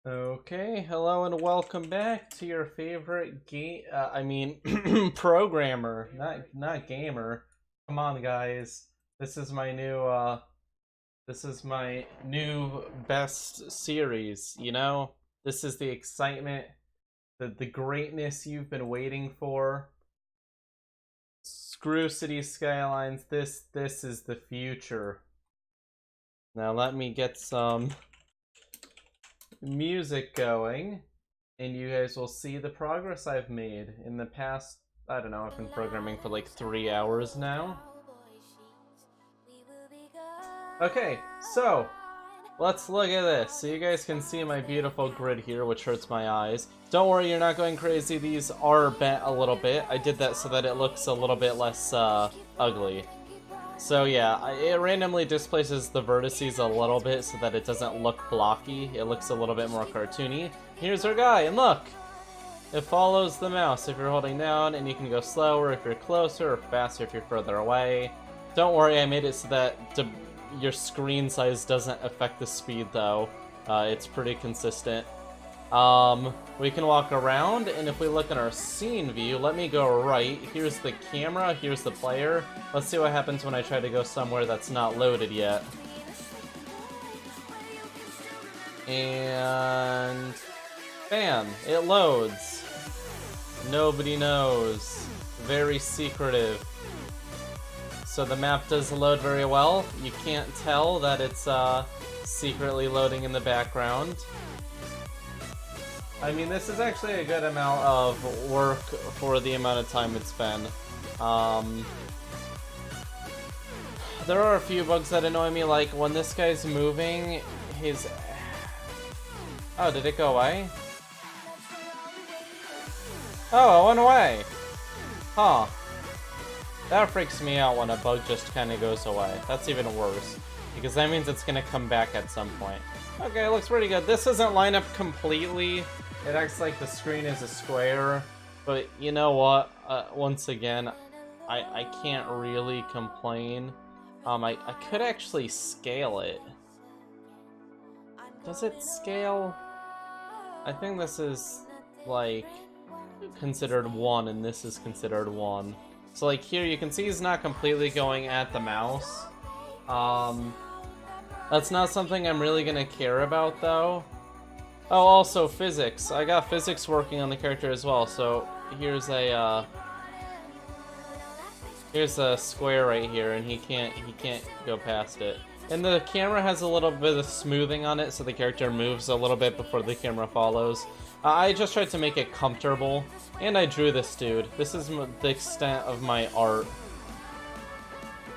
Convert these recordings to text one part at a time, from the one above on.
Okay, hello and welcome back to your favorite programmer, not gamer. Come on, guys. This is my new best series, you know? This is the excitement, the greatness you've been waiting for. Screw City Skylines, this is the future. Now let me get some music going, and you guys will see the progress I've made in the past. I don't know, I've been programming for like 3 hours now. Okay, so let's look at this. So you guys can see my beautiful grid here, which hurts my eyes. Don't worry, you're not going crazy. These are bent a little bit. I did that so that it looks a little bit less ugly. So yeah, it randomly displaces the vertices a little bit so that it doesn't look blocky. It looks a little bit more cartoony. Here's our guy, and look! It follows the mouse if you're holding down, and you can go slower if you're closer, or faster if you're further away. Don't worry, I made it so that your screen size doesn't affect the speed though. It's pretty consistent. We can walk around, and if we look in our scene view, let me go right. Here's the camera, here's the player. Let's see what happens when I try to go somewhere that's not loaded yet. And bam, it loads. Nobody knows. Very secretive. So the map does load very well. You can't tell that it's secretly loading in the background. I mean, this is actually a good amount of work for the amount of time it's been. There are a few bugs that annoy me, like when this guy's moving, his... Oh, did it go away? Oh, it went away! Huh. That freaks me out when a bug just kind of goes away. That's even worse, because that means it's going to come back at some point. Okay, it looks pretty good. This doesn't line up completely. It acts like the screen is a square, but you know what? Once again, I can't really complain. I could actually scale it. Does it scale? I think this is, like, considered 1, and this is considered 1. So, like, here you can see he's not completely going at the mouse. That's not something I'm really gonna care about, though. Oh, also physics. I got physics working on the character as well, so here's a square right here, and he can't go past it. And the camera has a little bit of smoothing on it, so the character moves a little bit before the camera follows. I just tried to make it comfortable, and I drew this dude. This is the extent of my art.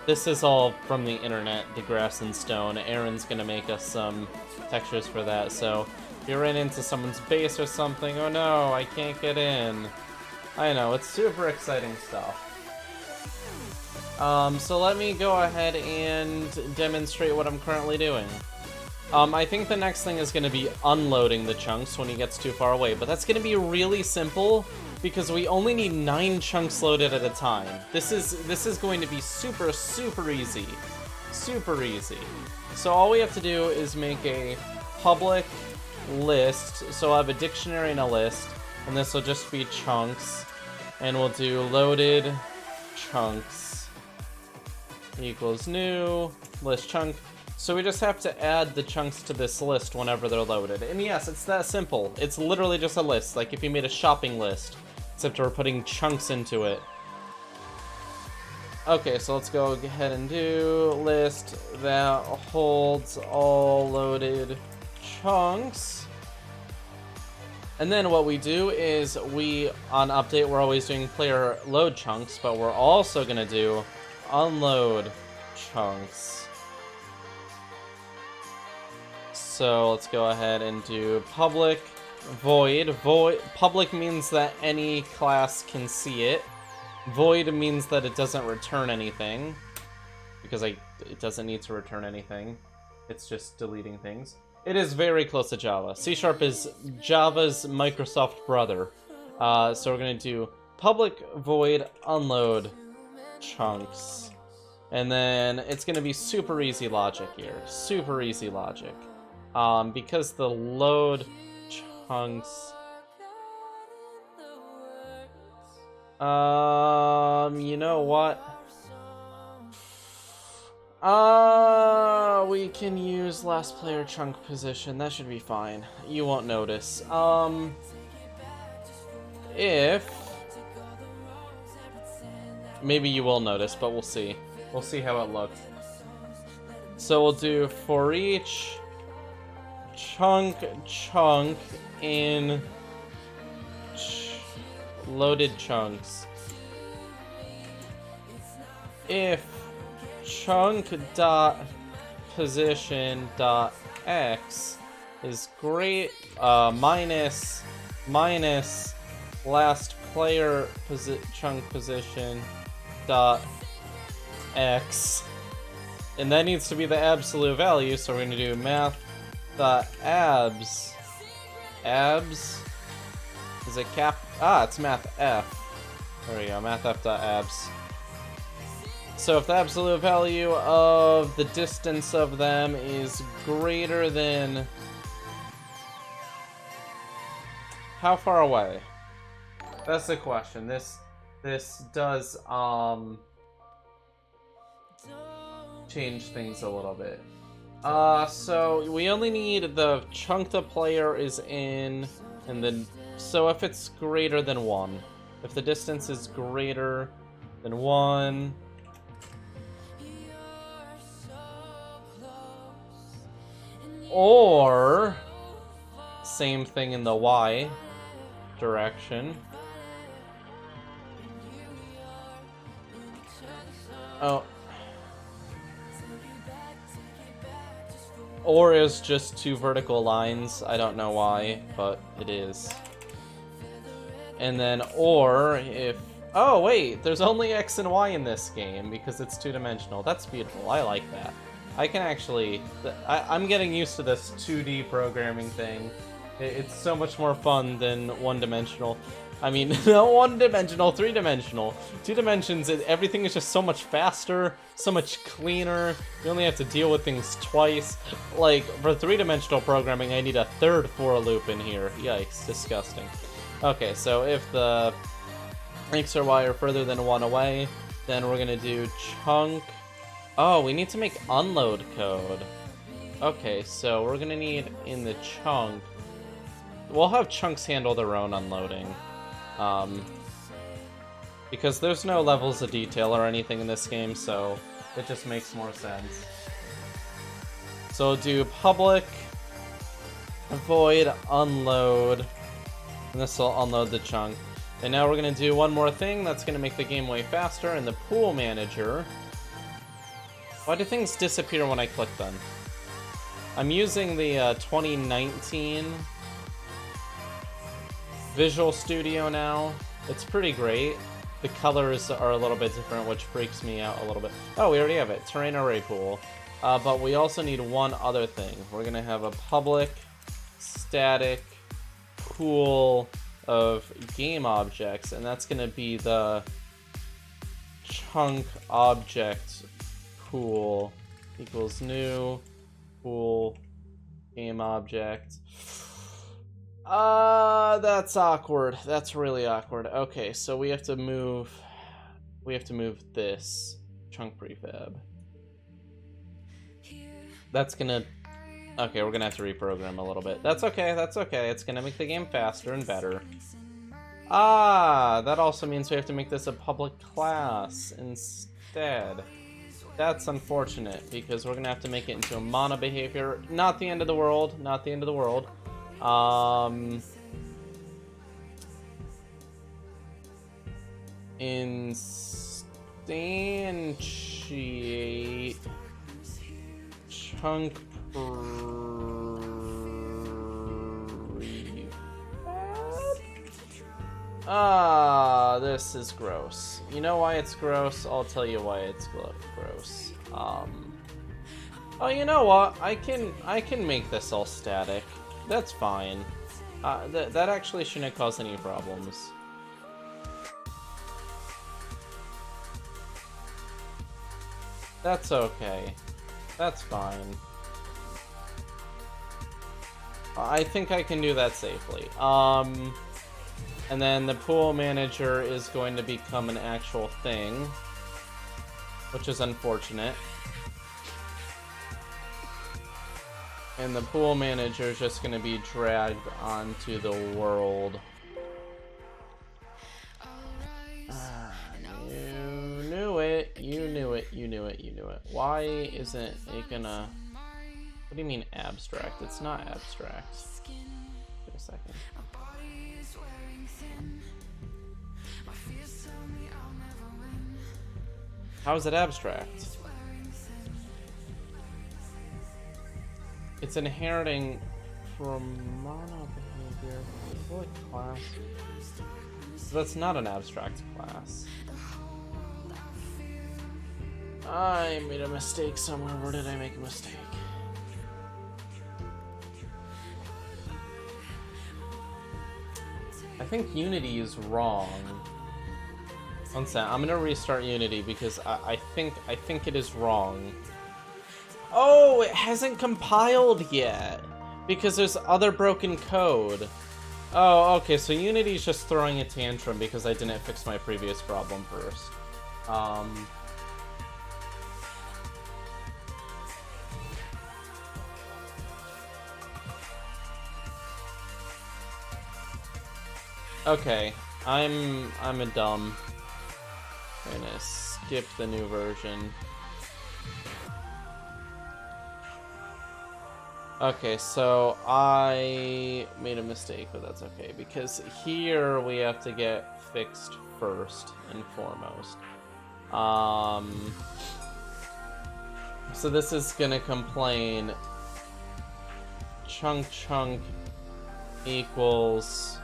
This is all from the internet, the grass and stone. Aaron's gonna make us some textures for that, so if you ran into someone's base or something, oh no, I can't get in. I know, it's super exciting stuff. So let me go ahead and demonstrate what I'm currently doing. I think the next thing is going to be unloading the chunks when he gets too far away, but that's going to be really simple because we only need 9 chunks loaded at a time. This is going to be super easy. Super easy. So all we have to do is make a public list. So I'll have a dictionary and a list, and this will just be chunks, and we'll do loaded chunks equals new list chunk. So we just have to add the chunks to this list whenever they're loaded. And yes, it's that simple. It's literally just a list, like if you made a shopping list, except we're putting chunks into it. Okay, so let's go ahead and do list that holds all loaded chunks. And then what we do is on update, we're always doing player load chunks, but we're also gonna do unload chunks. So let's go ahead and do public void. Public means that any class can see it. Void means that it doesn't return anything, because it doesn't need to return anything. It's just deleting things. It is very close to Java. C# is Java's Microsoft brother. So we're going to do public void unload chunks. And then it's going to be super easy logic here. Super easy logic. Because the load chunks. You know what? We can use last player chunk position. That should be fine. You won't notice. If... Maybe you will notice, but we'll see. We'll see how it looks. So we'll do for each chunk in loaded chunks. If chunk dot position dot x is great minus last player chunk position dot x, and that needs to be the absolute value, so we're going to do math dot abs is it cap, it's math f, there we go, math f dot abs. So if the absolute value of the distance of them is greater than... How far away? That's the question. This does change things a little bit. So we only need the chunk the player is in, and then so if it's greater than 1. If the distance is greater than 1, or same thing in the Y direction. Oh. Or is just 2 vertical lines. I don't know why, but it is. And then or if... Oh wait, there's only X and Y in this game because it's 2-dimensional. That's beautiful. I like that. I can actually... I'm getting used to this 2D programming thing. It's so much more fun than 1-dimensional. I mean, not 1-dimensional, 3-dimensional. 2 dimensions, everything is just so much faster, so much cleaner. You only have to deal with things twice. Like, for 3-dimensional programming, I need a 3rd for loop in here. Yikes, disgusting. Okay, so if the X or Y are further than 1 away, then we're gonna do chunk... Oh, we need to make unload code. Okay, so we're gonna need in the chunk... We'll have chunks handle their own unloading. Because there's no levels of detail or anything in this game, so it just makes more sense. So we'll do public void unload, and this will unload the chunk. And now we're gonna do one more thing that's gonna make the game way faster. In the pool manager, why do things disappear when I click them? I'm using the 2019 Visual Studio now. It's pretty great. The colors are a little bit different, which freaks me out a little bit. Oh, we already have it. Terrain array pool. But we also need one other thing. We're gonna have a public static pool of game objects, and that's gonna be the chunk object pool equals new pool game object. That's awkward. That's really awkward. Okay, so we have to move this chunk prefab. That's gonna... Okay, we're gonna have to reprogram a little bit. That's okay, that's okay. It's gonna make the game faster and better. That also means we have to make this a public class instead. That's unfortunate, because we're gonna have to make it into a mono behavior. Not the end of the world, not the end of the world. Instantiate chunk prefab. This is gross. You know why it's gross? I'll tell you why it's gross. Oh, you know what? I can make this all static. That's fine. That actually shouldn't cause any problems. That's okay. That's fine. I think I can do that safely. And then the pool manager is going to become an actual thing, which is unfortunate. And the pool manager is just going to be dragged onto the world. You knew it. You knew it. You knew it. You knew it. Why isn't it gonna... What do you mean abstract? It's not abstract. Wait a second. How is it abstract? It's inheriting from mono behavior. What class? So that's not an abstract class. I made a mistake somewhere. Where did I make a mistake? I think Unity is wrong. One second, I'm gonna restart Unity because I think it is wrong. Oh, it hasn't compiled yet because there's other broken code. Oh, okay, so Unity's just throwing a tantrum because I didn't fix my previous problem first. Okay, I'm a dumb. I'm gonna skip the new version. Okay, so I made a mistake, but that's okay, because here we have to get fixed first and foremost. So this is gonna complain chunk equals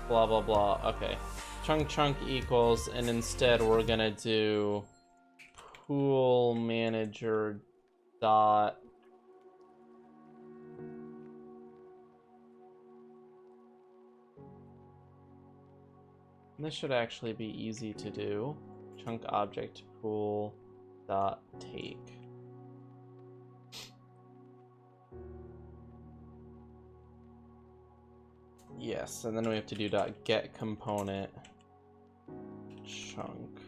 blah blah blah. Okay, chunk equals, and instead we're gonna do pool manager dot this should actually be easy to do. Chunk object pool dot take. Yes, and then we have to do dot get component chunk.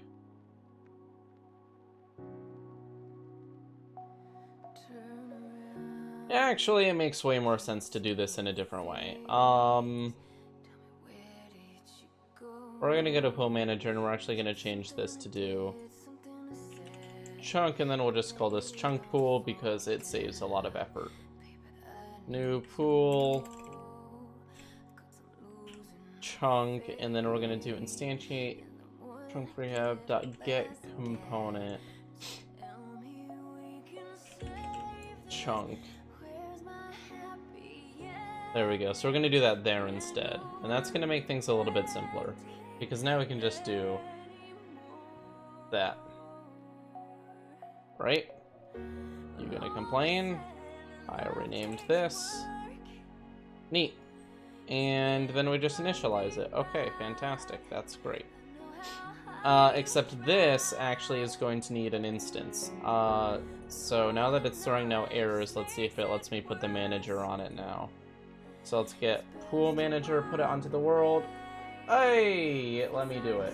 Actually, it makes way more sense to do this in a different way. We're gonna go to pool manager and we're actually gonna change this to do chunk, and then we'll just call this chunk pool because it saves a lot of effort. New pool chunk, and then we're gonna do instantiate chunk rehab dot get component chunk. There we go. So we're gonna do that there instead, and that's gonna make things a little bit simpler because now we can just do that, right? You gonna complain? I renamed this. Neat. And then we just initialize it. Okay, fantastic. That's great. Except this actually is going to need an instance. So now that it's throwing no errors, let's see if it lets me put the manager on it now. So let's get pool manager, put it onto the world. Hey, let me do it.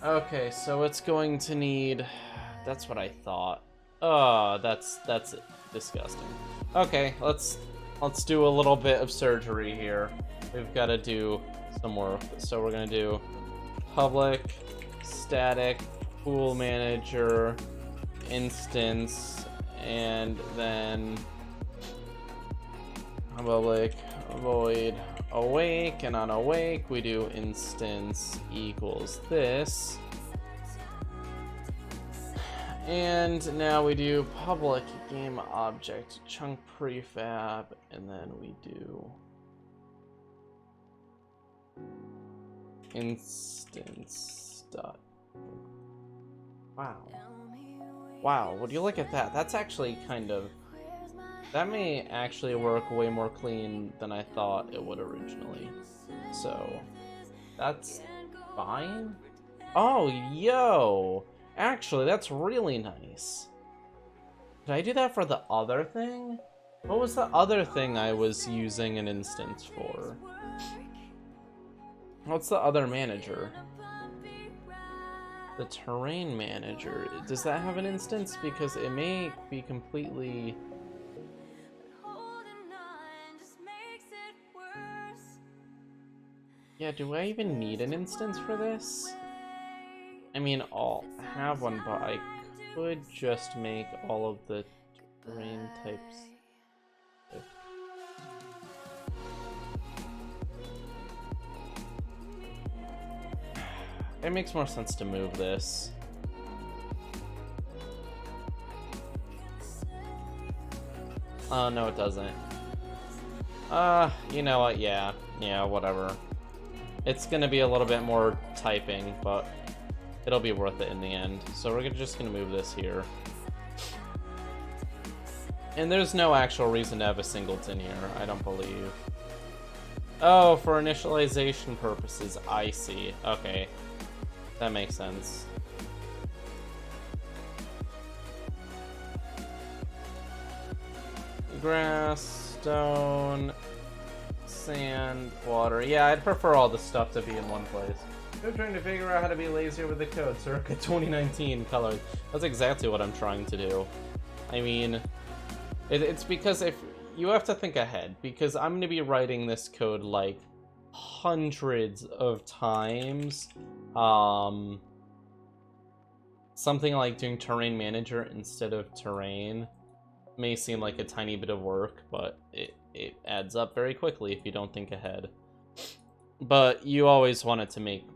Okay, so it's going to need... That's what I thought. Oh, that's disgusting. Okay, let's do a little bit of surgery here. We've got to do some work. So we're gonna do public static pool manager instance, and then public void awake, and on awake we do instance equals this. And now we do public game object chunk prefab, and then we do instance dot. Wow, would you look at that? That's actually kind of... That may actually work way more clean than I thought it would originally. So, that's fine. Oh, yo! Actually, that's really nice. Did I do that for the other thing? What was the other thing I was using an instance for? What's the other manager? The terrain manager. Does that have an instance? Because it may be completely... Yeah, do I even need an instance for this? I mean, I'll have one, but I could just make all of the terrain types. It makes more sense to move this. Oh, no, it doesn't. You know what? Yeah, whatever. It's gonna be a little bit more typing, but it'll be worth it in the end. So we're just gonna move this here. And there's no actual reason to have a singleton here, I don't believe. Oh, for initialization purposes, I see. Okay. That makes sense. Grass, stone, sand, water. Yeah, I'd prefer all the stuff to be in one place. I'm trying to figure out how to be lazier with the code. Circa 2019 colors. That's exactly what I'm trying to do. I mean, it's because if you have to think ahead, because I'm going to be writing this code like hundreds of times. Something like doing terrain manager instead of terrain may seem like a tiny bit of work, but it adds up very quickly if you don't think ahead. But you always want it to make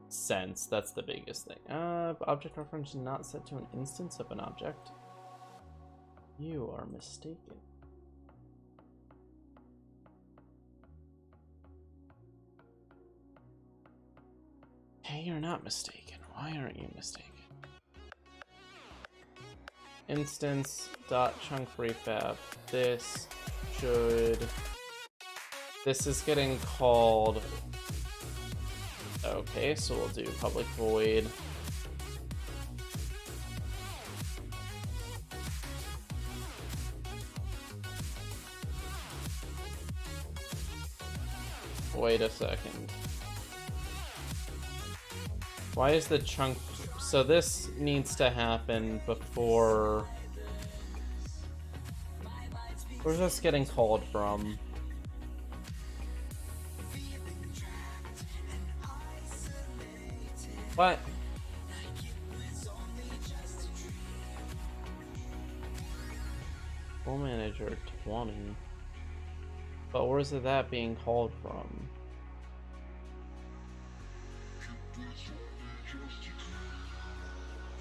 sense. That's the biggest thing. Object reference not set to an instance of an object. You are mistaken. Hey, you're not mistaken. Why aren't you mistaken? Instance dot chunk prefab. This is getting called. Okay, so we'll do public void. Wait a second. Why is the chunk... So this needs to happen before... Where's this getting called from? What? Full manager 20. But where's that being called from?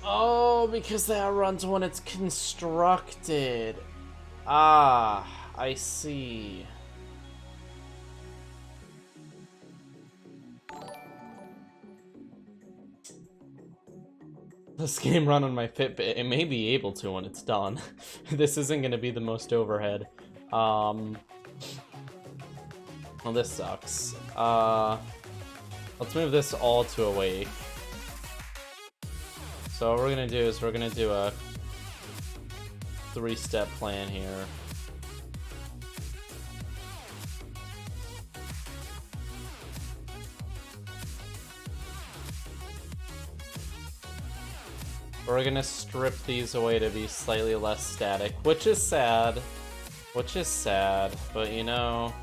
Oh, because that runs when it's constructed. Ah, I see. This game run on my Fitbit. It may be able to when it's done. This isn't going to be the most overhead. Well, this sucks. Let's move this all to awake. So what we're gonna do is we're gonna do a 3-step plan here. We're gonna strip these away to be slightly less static, which is sad. But you know,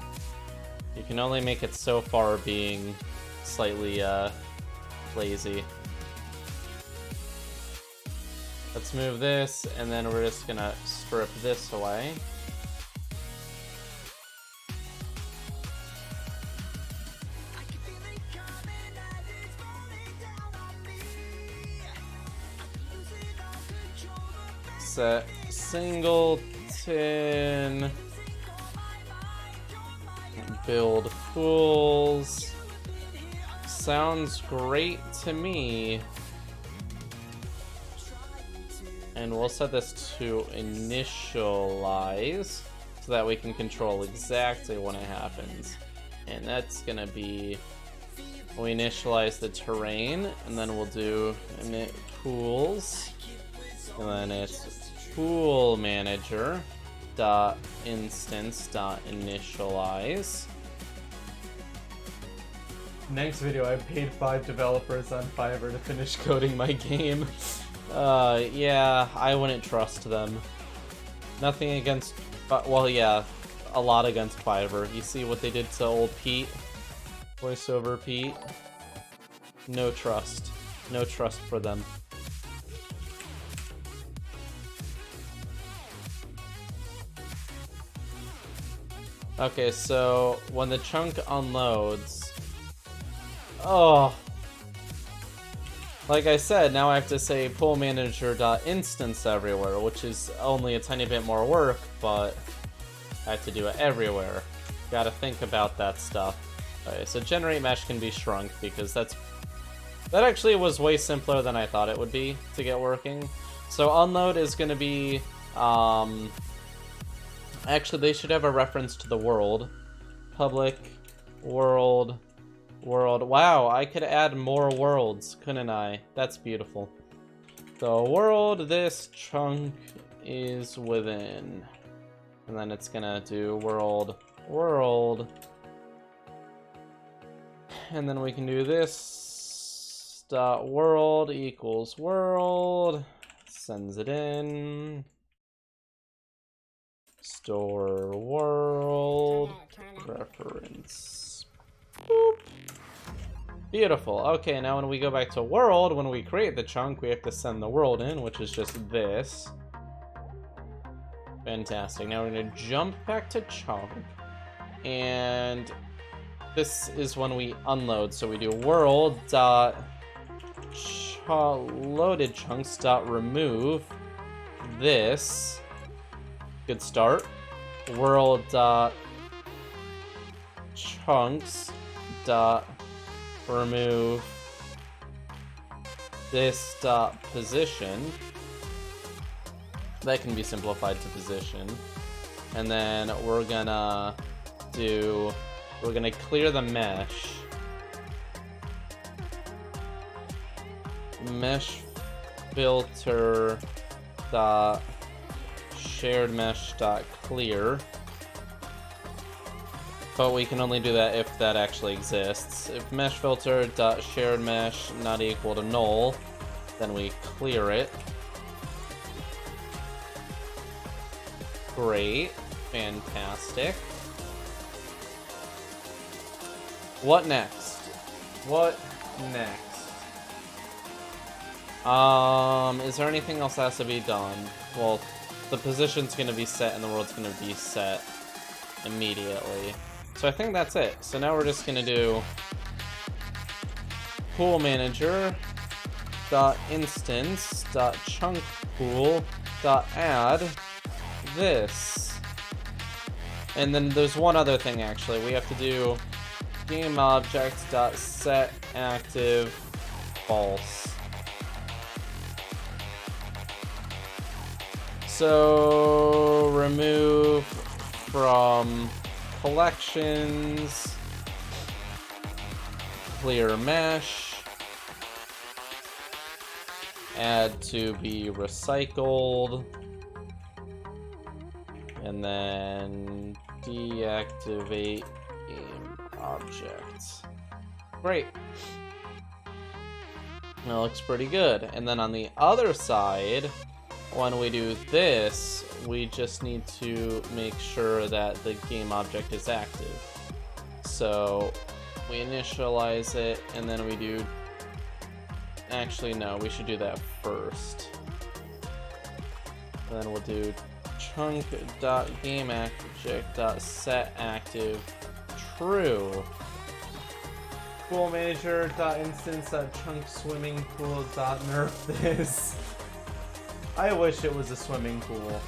you can only make it so far being slightly lazy. Let's move this, and then we're just gonna strip this away. Set singleton. Build pools. Sounds great to me. And we'll set this to initialize so that we can control exactly when it happens. And that's gonna be, we initialize the terrain, and then we'll do init pools, and then it's pool manager, dot instance dot initialize. Next video, I paid 5 developers on Fiverr to finish coding my game. Yeah, I wouldn't trust them. Nothing against, well, yeah, a lot against Fiverr. You see what they did to old Pete? Voiceover Pete? No trust. No trust for them. Okay, so when the chunk unloads... Oh! Like I said, now I have to say pool manager.instance everywhere, which is only a tiny bit more work, but I have to do it everywhere. Gotta think about that stuff. Okay, so generate mesh can be shrunk because that actually was way simpler than I thought it would be to get working. So unload is gonna be, actually they should have a reference to the world. Public world. Wow, I could add more worlds, couldn't I? That's beautiful. The world this chunk is within. And then it's gonna do world. And then we can do this dot world equals world. Sends it in. Store world reference. Boop. Beautiful. Okay, now when we go back to world, when we create the chunk, we have to send the world in, which is just this. Fantastic. Now we're going to jump back to chunk. And this is when we unload. So we do world dot loaded chunks dot remove this. Good start. World dot chunks dot remove this dot position. That can be simplified to position. And then we're gonna clear the mesh. Mesh filter dot shared mesh dot clear. But we can only do that if that actually exists. If mesh filter dot shared mesh not equal to null, then we clear it. Great. Fantastic. What next? What next? Is there anything else that has to be done? Well, the position's gonna be set and the world's gonna be set immediately. So I think that's it. So now we're just gonna do pool manager dot instance dot chunk pool dot add this. And then there's one other thing actually. We have to do game object dot set active false. So remove from collections, clear mesh, add to be recycled, and then deactivate game object. Great. That looks pretty good. And then on the other side, when we do this, we just need to make sure that the game object is active. So we initialize it, and then we do... Actually, no, we should do that first. Then we'll do chunk.gameObject.setActive true. Pool manager.instance.chunk swimming pool.nerf this. I wish it was a swimming pool.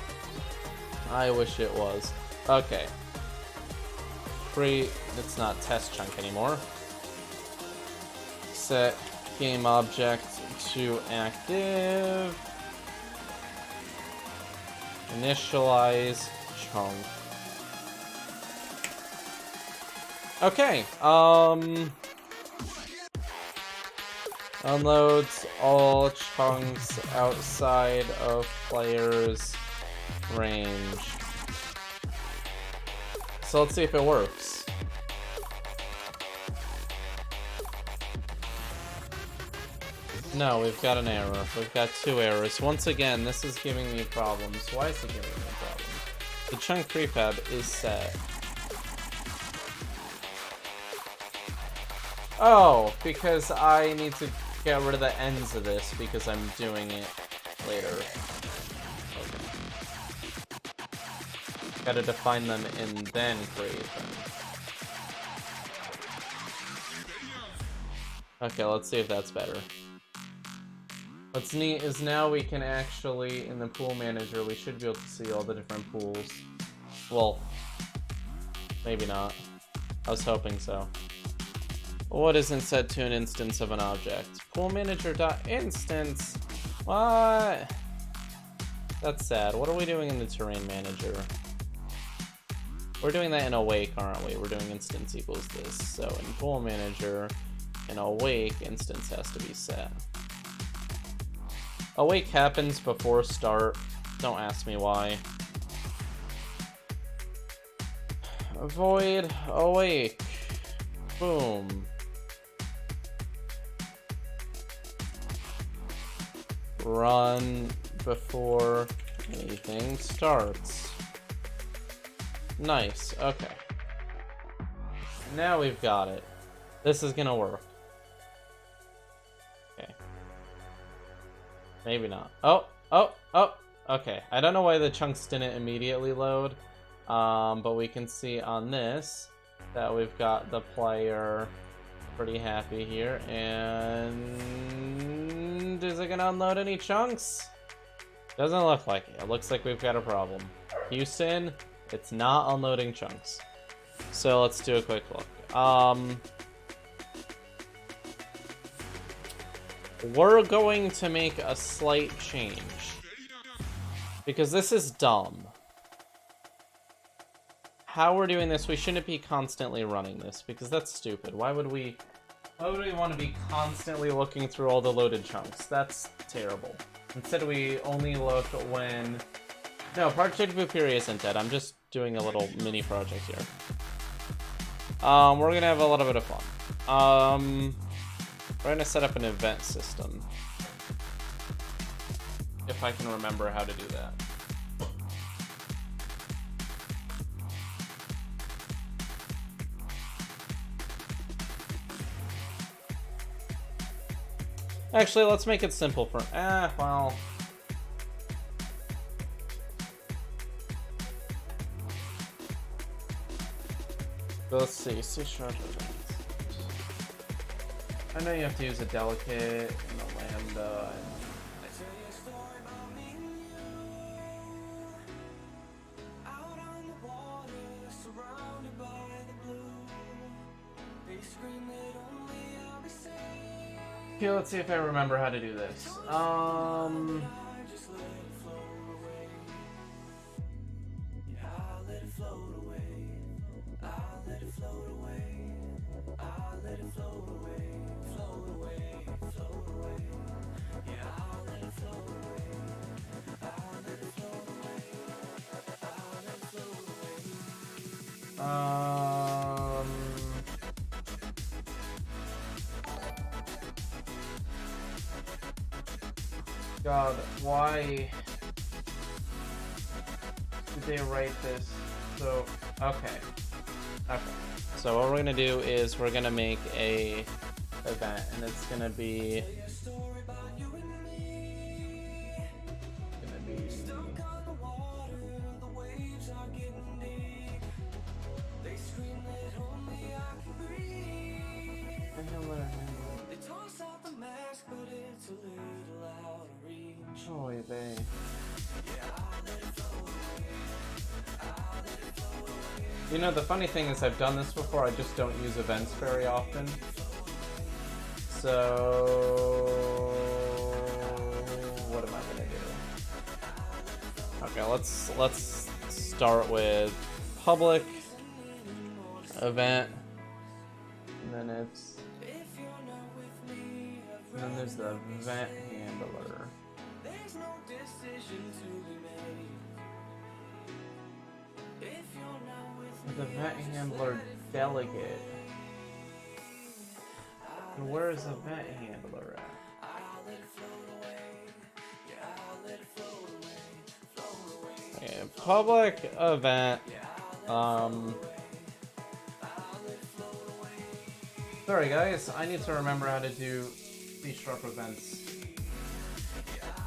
I wish it was. Okay. Create, it's not test chunk anymore. Set game object to active. Initialize chunk. Okay, unloads all chunks outside of player's range. So let's see if it works. No, we've got an error. We've got 2 errors. Once again, this is giving me problems. Why is it giving me problems? The chunk prefab is set. Oh, because I need to get rid of the ends of this because I'm doing it later. Okay. Gotta define them and then create them. Okay, let's see if that's better. What's neat is now we can actually, in the pool manager, we should be able to see all the different pools. Well, maybe not. I was hoping so. What isn't set to an instance of an object? Pool manager.instance? What? That's sad. What are we doing in the terrain manager? We're doing that in awake, aren't we? We're doing instance equals this. So in pool manager, in awake, instance has to be set. Awake happens before start. Don't ask me why. Void awake. Boom. Run before anything starts. Nice. Okay. Now we've got it. This is gonna work. Maybe not. Oh. Okay. I don't know why the chunks didn't immediately load. But we can see on this that we've got the player pretty happy here. And is it gonna unload any chunks? Doesn't look like it. It looks like we've got a problem. Houston, it's not unloading chunks. So let's do a quick look. We're going to make a slight change because this is dumb. How we're doing this, we shouldn't be constantly running this because that's stupid. Why would we want to be constantly looking through all the loaded chunks? That's terrible. Instead, we only look when... No, Project Vooperia isn't dead. I'm just doing a little mini project here. We're gonna have a little bit of fun. We're gonna set up an event system. If I can remember how to do that. Actually, let's make it simple for... well... Let's see, C-sharp events. I know you have to use a delicate and a lambda. Okay, let's see if I remember how to do this. God, why did they write this? So, okay. So what we're gonna do is we're gonna make a event, and it's gonna be You know, the funny thing is I've done this before, I just don't use events very often. So... what am I gonna do? Okay, let's start with public event, and then it's... and then there's the event handler. There's no decision to be made. If you're not with me, The event handler delegate. And where is the event handler at? Okay, public event. Sorry guys, I need to remember how to do C# events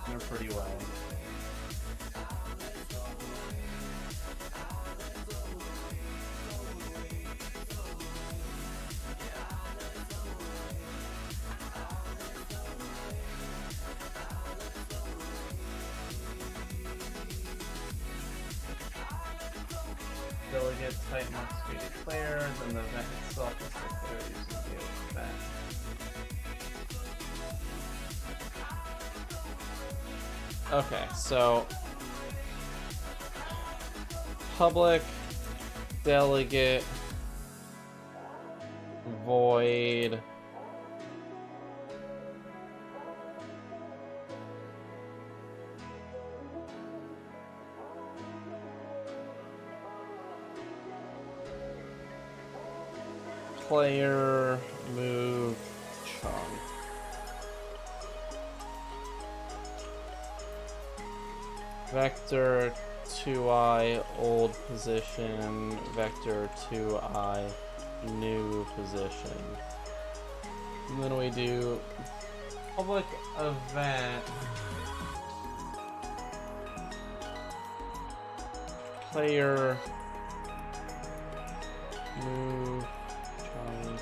in a pretty way. Delegate type must be declared, and the event itself is declared using the event. Okay, so public delegate void player move chunk. Vector 2i old position, vector 2i new position. And then we do public event player move chunk.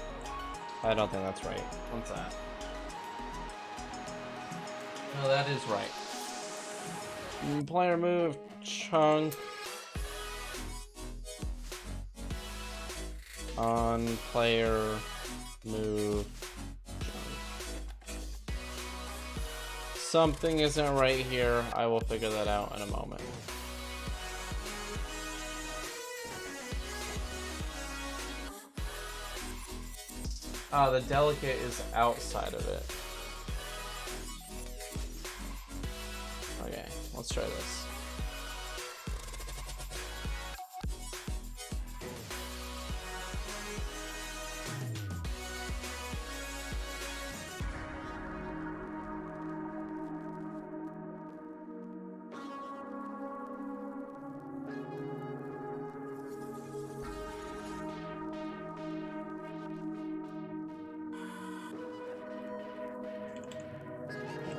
I don't think that's right. What's that? No, that is right. Player move chunk on player move chunk. Something isn't right here. I will figure that out in a moment. Ah, the delegate is outside of it. Okay, let's try this.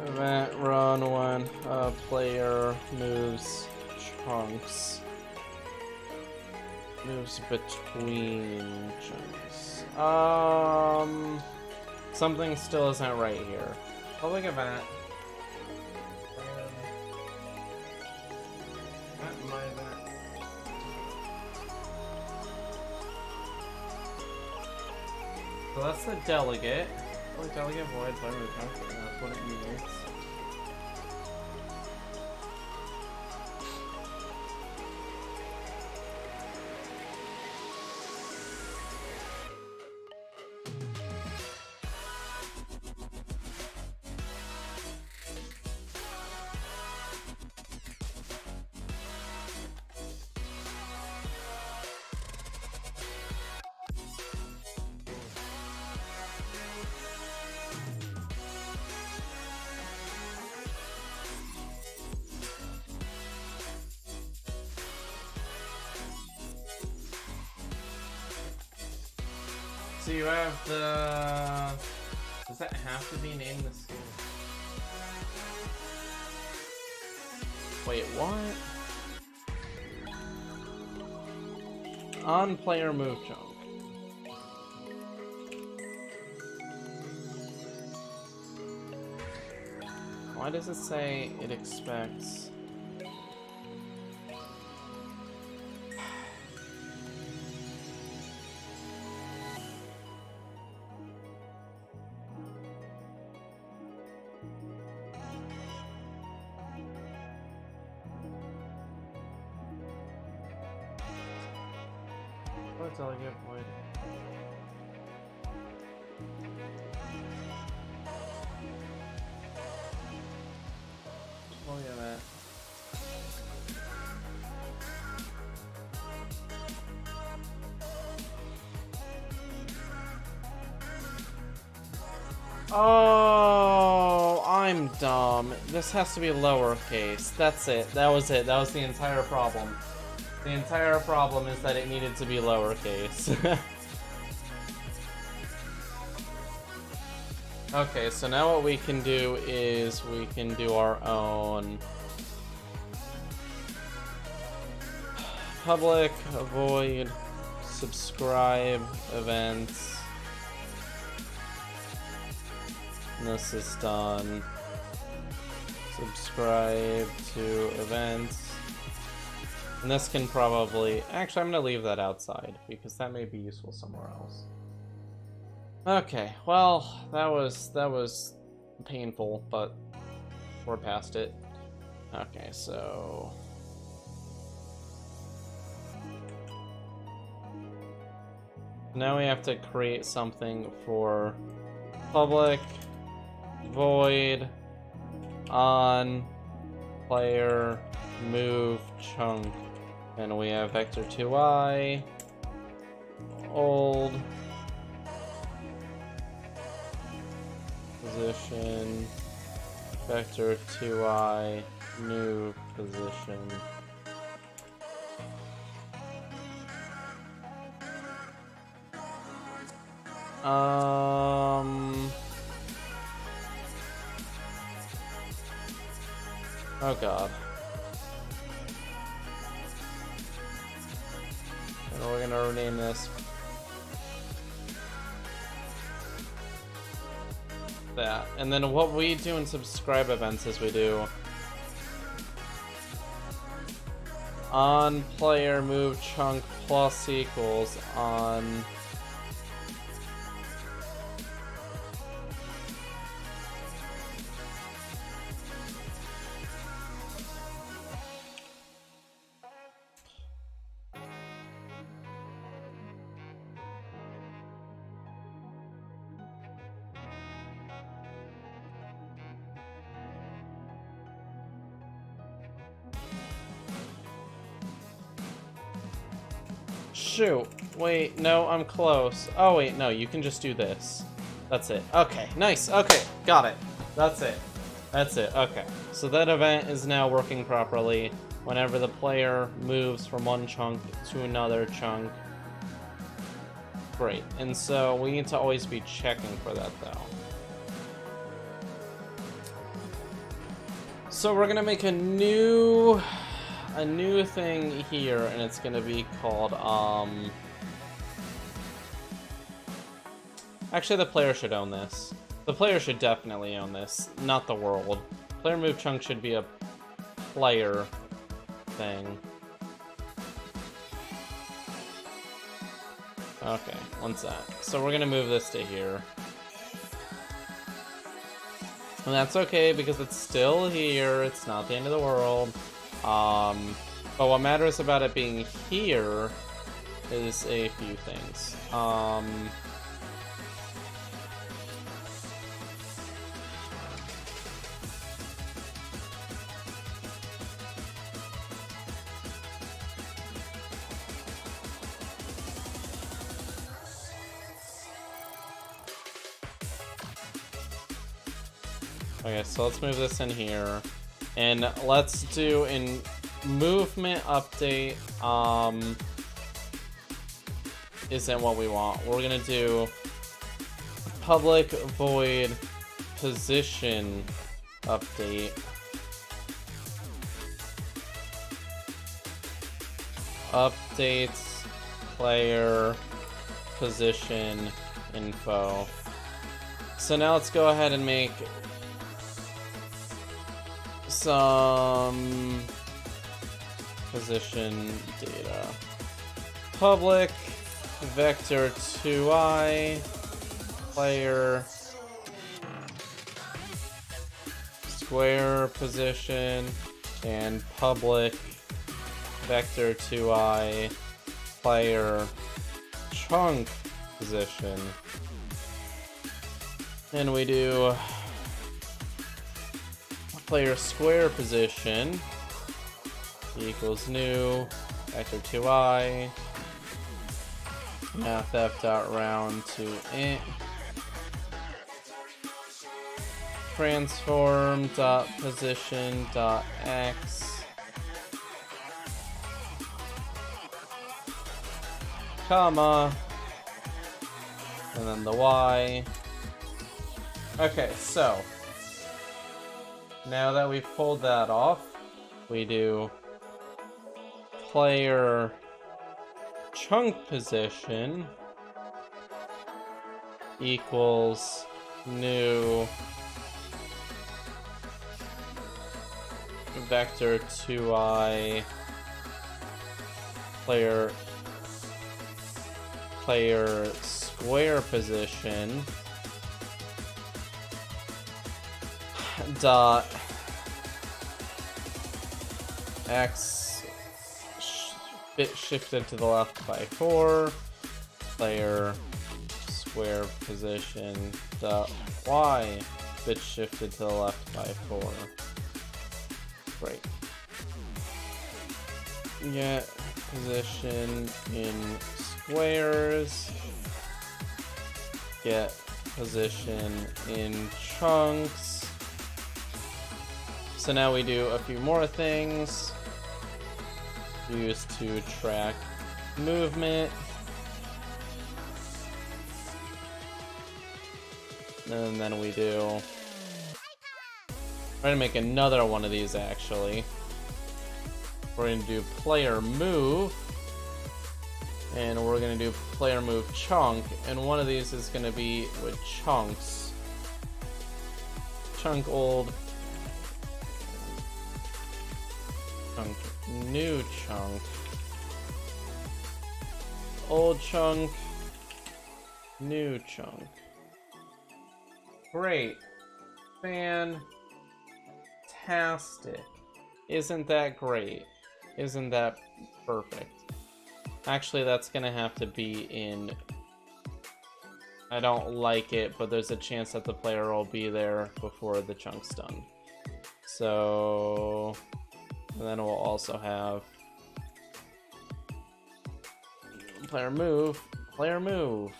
Event run when a player moves chunks. Moves between chunks. Something still isn't right here. Public event. My event. So that's the delegate. Public delegate void player move chunk. That's what it means. So you have the... Does that have to be named this? Wait, what? On player move chunk. Why does it say it expects? What's delegate void? Oh yeah, that. Oh, I'm dumb. This has to be lowercase. That's it. That was it. That was the entire problem. The entire problem is that it needed to be lowercase. Okay, so now what we can do is we can do our own public void subscribe events. And this is done. Subscribe to events. And this can probably... Actually, I'm going to leave that outside because that may be useful somewhere else. Okay, well, that was painful, but we're past it. Okay, so... Now we have to create something for public void on player move chunk, and we have vector2i old position vector2i new position. Oh god. And we're gonna rename this that. And then what we do in subscribe events is we do on player move chunk plus equals on shoot. Wait, no, I'm close. Oh, wait, no, you can just do this. That's it. Okay, nice. Okay, got it. That's it. That's it. Okay. So that event is now working properly whenever the player moves from one chunk to another chunk. Great. And so we need to always be checking for that, though. So we're gonna make a new thing here, and it's gonna be called actually, the player should own this. The player should definitely own this, not the world. Player move chunk should be a player thing. Okay, one sec. So we're gonna move this to here. And that's okay because it's still here, it's not the end of the world. But what matters about it being here is a few things. Okay, so let's move this in here. And let's do in movement update, isn't what we want. We're gonna do public void position update. Updates player position info. So now let's go ahead and make some position data. Public vector2i player square position and public vector2i player chunk position. And we do player square position equals new vector2i mathf.round to int transform dot position dot x, comma, and then the y. Okay, so now that we've pulled that off, we do player chunk position equals new vector 2i player square position dot x bit shifted to the left by 4, player square position dot y bit shifted to the left by 4. Great. Get position in squares, get position in chunks. So now we do a few more things used to track movement. And then we do, we're gonna make another one of these actually. We're gonna do player move, and we're gonna do player move chunk, and one of these is gonna be with chunks. Chunk old, chunk new chunk, old chunk, new chunk. Great. Fantastic. Isn't that great? Isn't that perfect? Actually, that's gonna have to be in... I don't like it, but there's a chance that the player will be there before the chunk's done. So... and then we'll also have... player move, player move.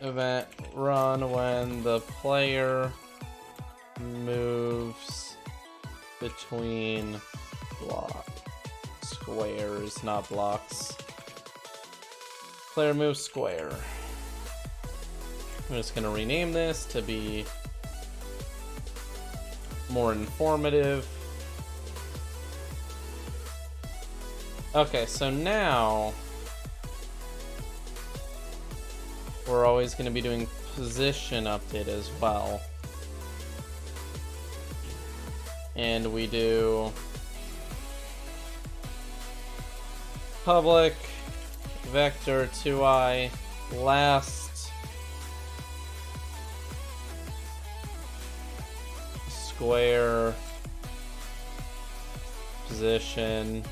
Event run when the player moves between squares, not blocks. Player move square. I'm just gonna rename this to be more informative. Okay, so now we're always going to be doing position update as well. And we do public vector 2i last square position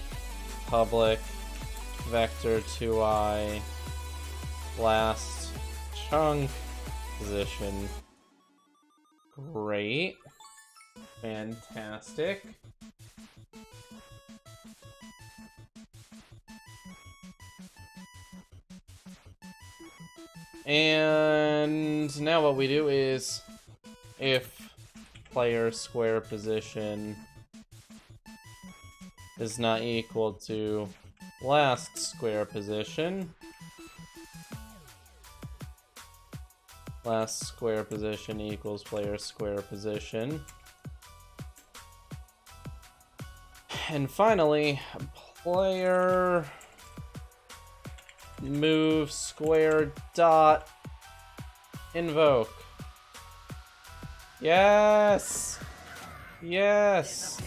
public vector 2i last chunk position. Great. Fantastic. And now what we do is if player square position is not equal to last square position, last square position equals player square position. And finally, player move square dot invoke. Yes! Yes!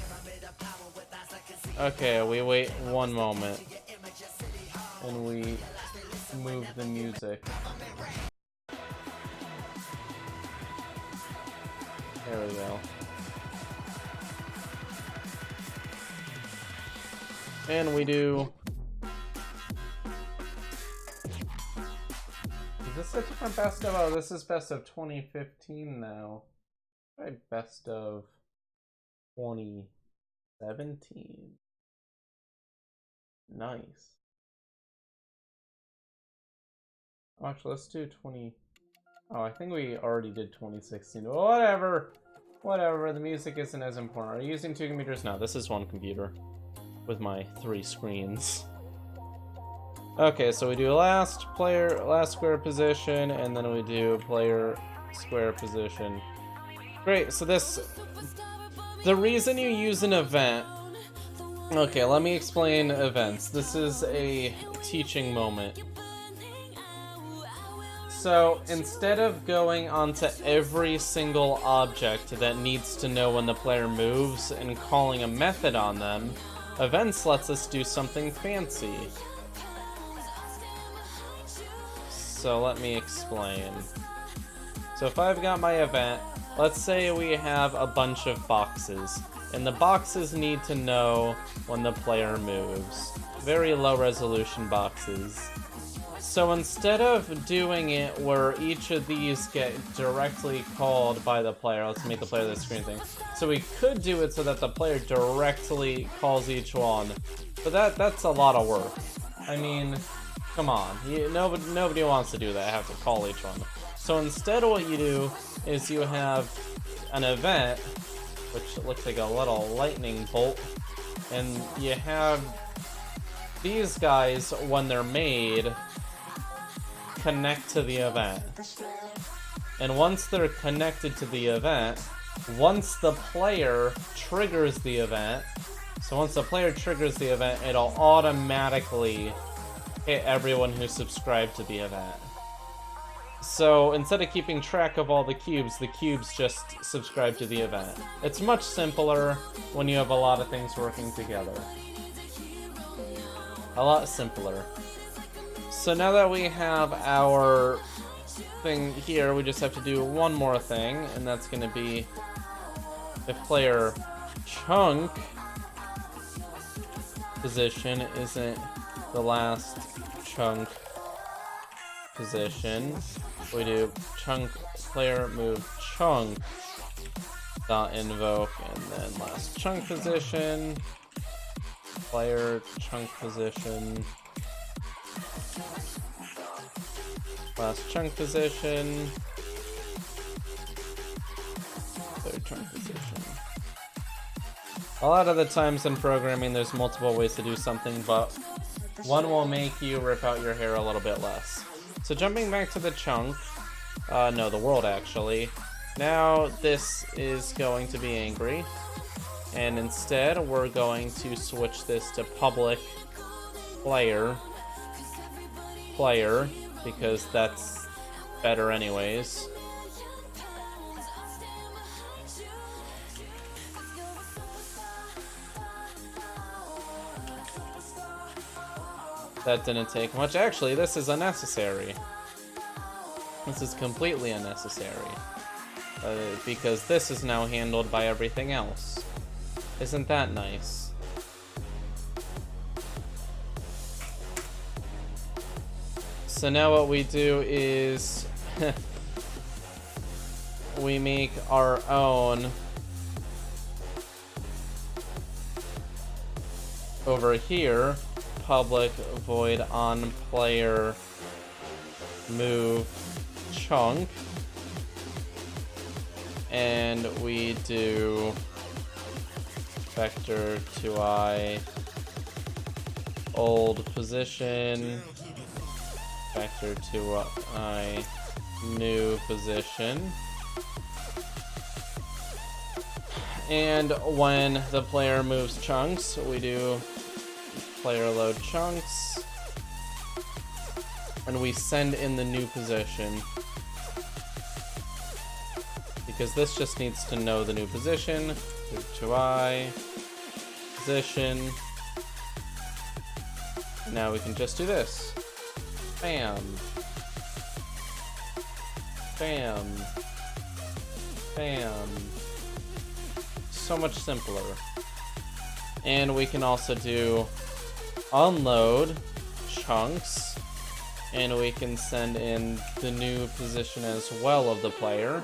Okay, we wait one moment. And we move the music. There we go. And we do... Is this a different best of? Oh, this is best of 2015 now. Try best of 2017. Nice. Actually, let's do 20... Oh, I think we already did 2016. Whatever. Whatever, the music isn't as important. Are you using 2 computers? No, this is 1 computer with my 3 screens. Okay, so we do last square position, and then we do player square position. Great, so the reason you use an event... Okay, let me explain events. This is a teaching moment. So, instead of going onto every single object that needs to know when the player moves and calling a method on them, events lets us do something fancy. So let me explain. So if I've got my event, let's say we have a bunch of boxes, and the boxes need to know when the player moves. Very low resolution boxes. So instead of doing it where each of these get directly called by the player, let's make the player the screen thing. So we could do it so that the player directly calls each one, but that's a lot of work. I mean, come on, nobody wants to do that, have to call each one. So instead what you do is you have an event, which looks like a little lightning bolt, and you have these guys, when they're made, connect to the event. And once they're connected to the event, once the player triggers the event, so once the player triggers the event, it'll automatically hit everyone who subscribed to the event. So instead of keeping track of all the cubes just subscribe to the event. It's much simpler when you have a lot of things working together. A lot simpler. So now that we have our thing here, we just have to do one more thing, and that's going to be if player chunk position isn't the last chunk position, we do chunk player move chunk dot invoke, and then last chunk position, player chunk position, last chunk position, third chunk position. A lot of the times in programming there's multiple ways to do something, but one will make you rip out your hair a little bit less. So jumping back to the chunk, no, the world actually. Now this is going to be angry, and instead we're going to switch this to public player, because that's better anyways. That didn't take much. Actually, this is unnecessary. This is completely unnecessary. Because this is now handled by everything else. Isn't that nice? So now what we do is we make our own over here, public void on player move chunk, and we do vector to I old position, vector to I new position, and when the player moves chunks, we do player load chunks, and we send in the new position, because this just needs to know the new position. Move to I position. Now we can just do this. Bam. Bam. Bam. So much simpler. And we can also do unload chunks, and we can send in the new position as well of the player.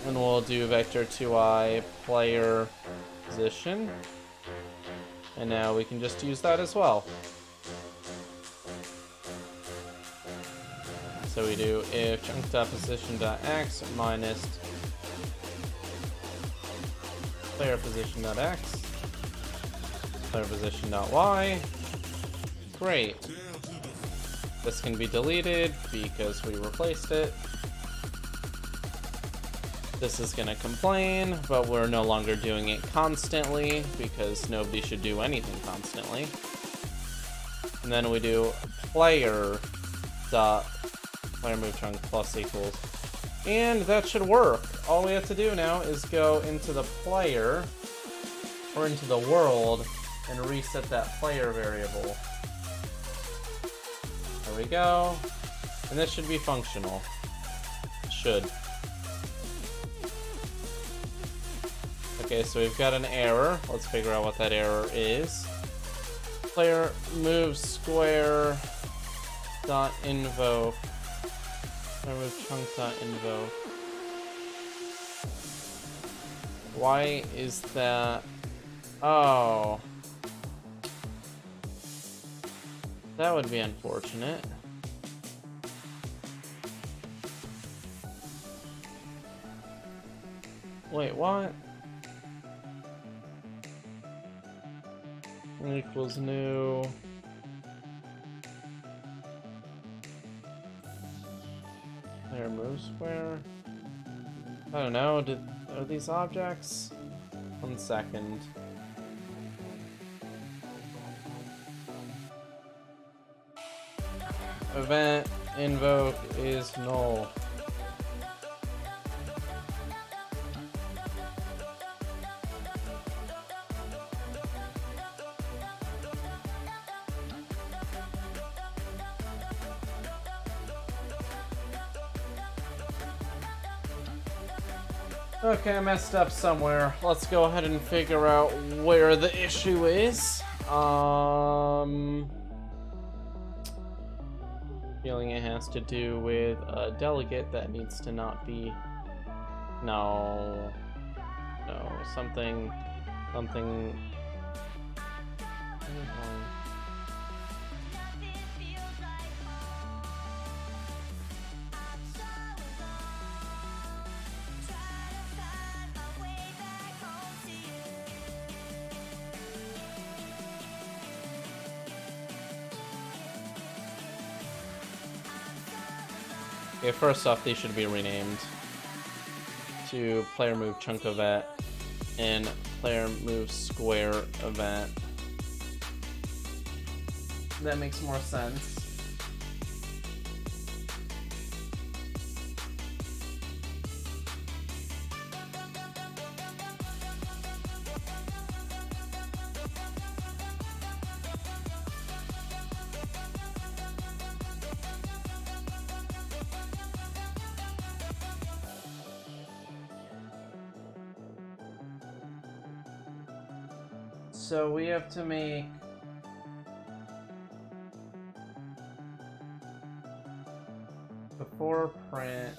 And we'll do vector to I player position. And now we can just use that as well. So we do if chunk.position.x minus player position.x, player position.y. Great. This can be deleted because we replaced it. This is gonna complain, but we're no longer doing it constantly because nobody should do anything constantly. And then we do player move chunk plus equals. And that should work. All we have to do now is go into the player or into the world and reset that player variable. There we go. And this should be functional. It should. Okay, so we've got an error. Let's figure out what that error is. Player move square dot invoke. Player move chunk dot invoke. Why is that? Oh. That would be unfortunate. Wait, what? Equals new. Player move square. I don't know. Are these objects? 1 second. Event invoke is null. Okay, I messed up somewhere. Let's go ahead and figure out where the issue is. Feeling it has to do with a delegate that needs to not be. No, something. Okay, first off, these should be renamed to player move chunk event and player move square event. That makes more sense. So we have to make before print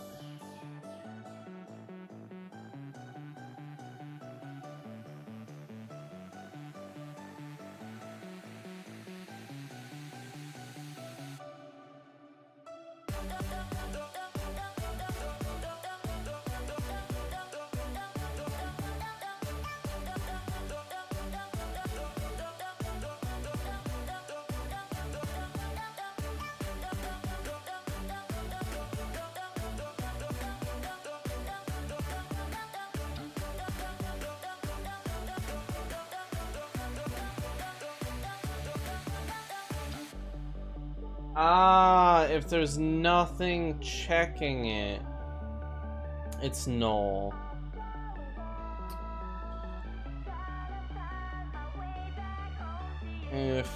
if there's nothing checking it, it's null. If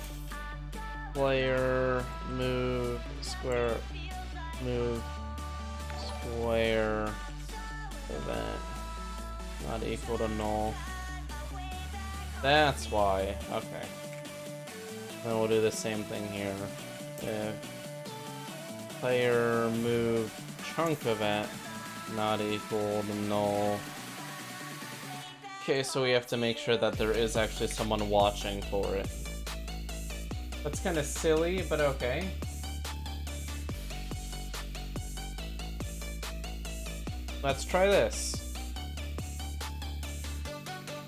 player move square event not equal to null. That's why. Okay. Then we'll do the same thing here. If player move chunk event not equal to null. Okay, so we have to make sure that there is actually someone watching for it. That's kind of silly, but okay. Let's try this.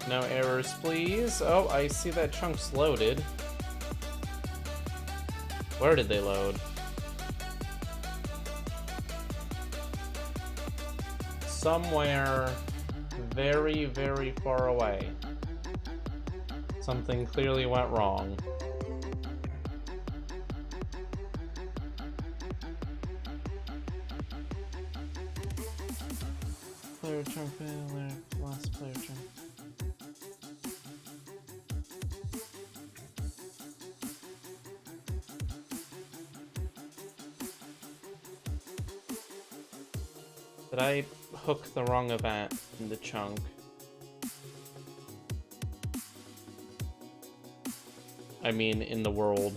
No errors, please. Oh, I see that chunk's loaded. Where did they load? Somewhere very, very far away. Something clearly went wrong. Player chunk failure, last player chunk. Did I hook the wrong event in the chunk? I mean, in the world.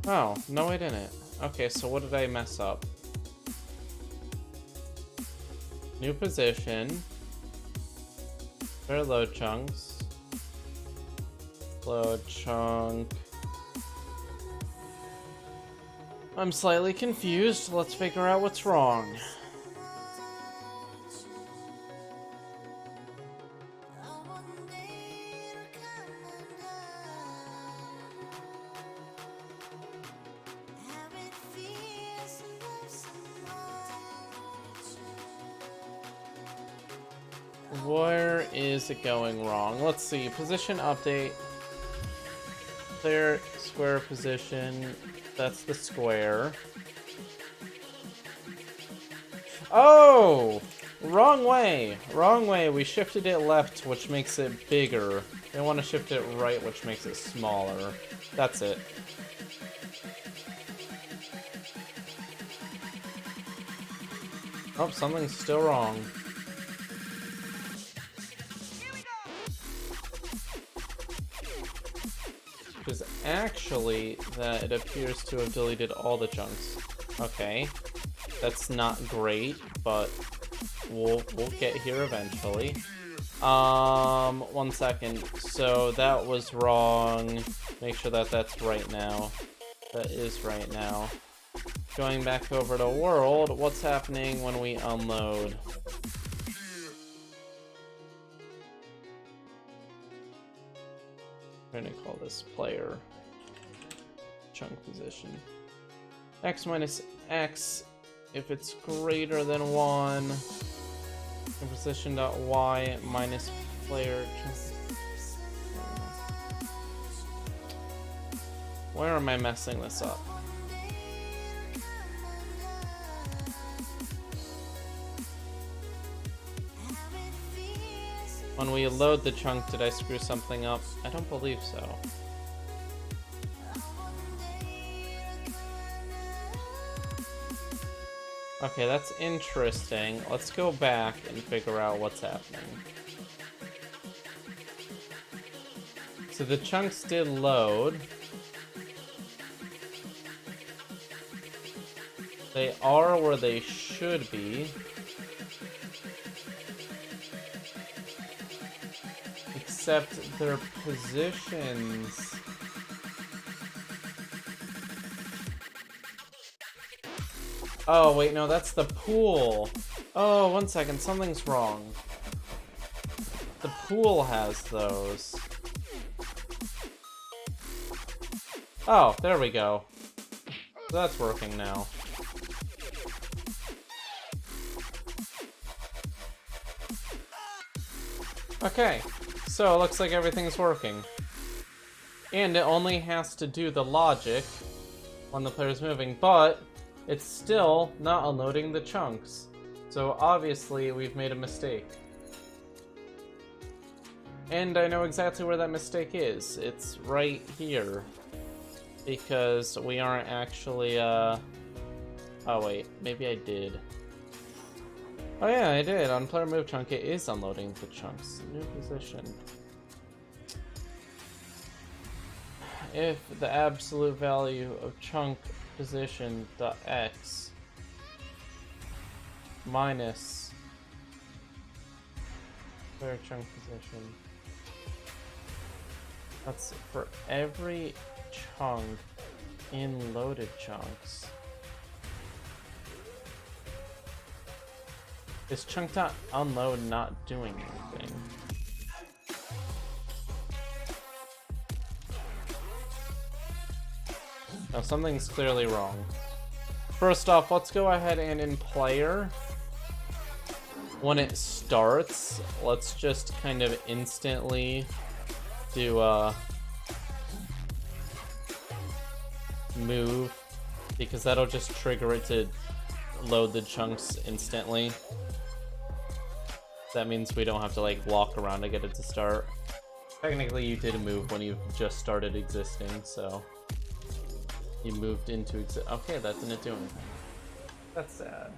Oh, no I didn't. Okay, so what did I mess up? New position. Fair load chunks. Load chunk. I'm slightly confused. Let's figure out what's wrong. Where is it going wrong? Let's see. Position update. Clear square position. That's the square. Oh! Wrong way! Wrong way. We shifted it left, which makes it bigger. They want to shift it right, which makes it smaller. That's it. Oh, something's still wrong. Is actually that it appears to have deleted all the chunks. Okay, that's not great, but we'll get here eventually. 1 second. So that was wrong. Make sure that that's right now. That is right now. Going back over to world, what's happening when we unload? I'm gonna call this player chunk position. X minus X if it's greater than 1. And position dot Y minus player chunk. Where am I messing this up? When we load the chunk, did I screw something up? I don't believe so. Okay, that's interesting. Let's go back and figure out what's happening. So the chunks did load. They are where they should be. Except their positions. Oh, wait, no, that's the pool. Oh, 1 second, something's wrong. The pool has those. Oh, there we go. So that's working now. Okay, so it looks like everything's working. And it only has to do the logic when the player's moving, but it's still not unloading the chunks. So obviously we've made a mistake. And I know exactly where that mistake is. It's right here. Because we aren't actually, Oh wait, maybe I did. Oh yeah, I did. On player move chunk, it is unloading the chunks. New position. If the absolute value of chunk position dot x minus player chunk position. That's for every chunk in loaded chunks. Is chunk.unload not doing anything? No, something's clearly wrong. First off, let's go ahead and in player, when it starts, let's just kind of instantly do move, because that'll just trigger it to load the chunks instantly. That means we don't have to like walk around to get it to start. Technically you did move when you just started existing, so you moved into okay, that didn't do anything. That's sad.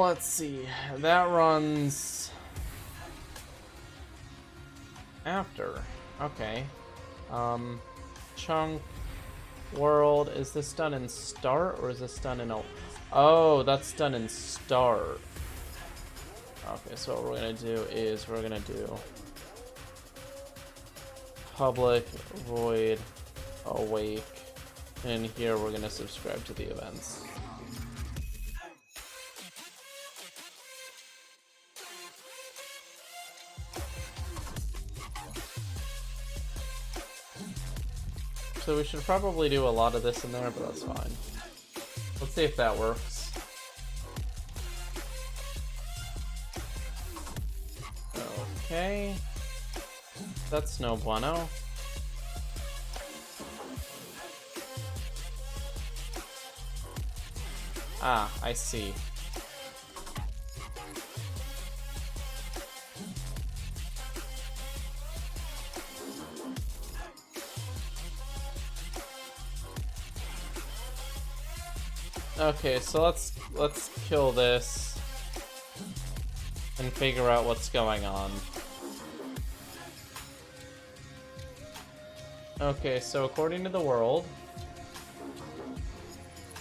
Let's see. That runs after. Okay. Chunk world. Is this done in start or is this done in oh, that's done in start. Okay, so what we're gonna do is we're gonna do public void awake, and here we're gonna subscribe to the events. So we should probably do a lot of this in there, but that's fine. Let's see if that works. Okay. That's no bueno. Ah, I see. Okay, so let's kill this and figure out what's going on. Okay, so according to the world,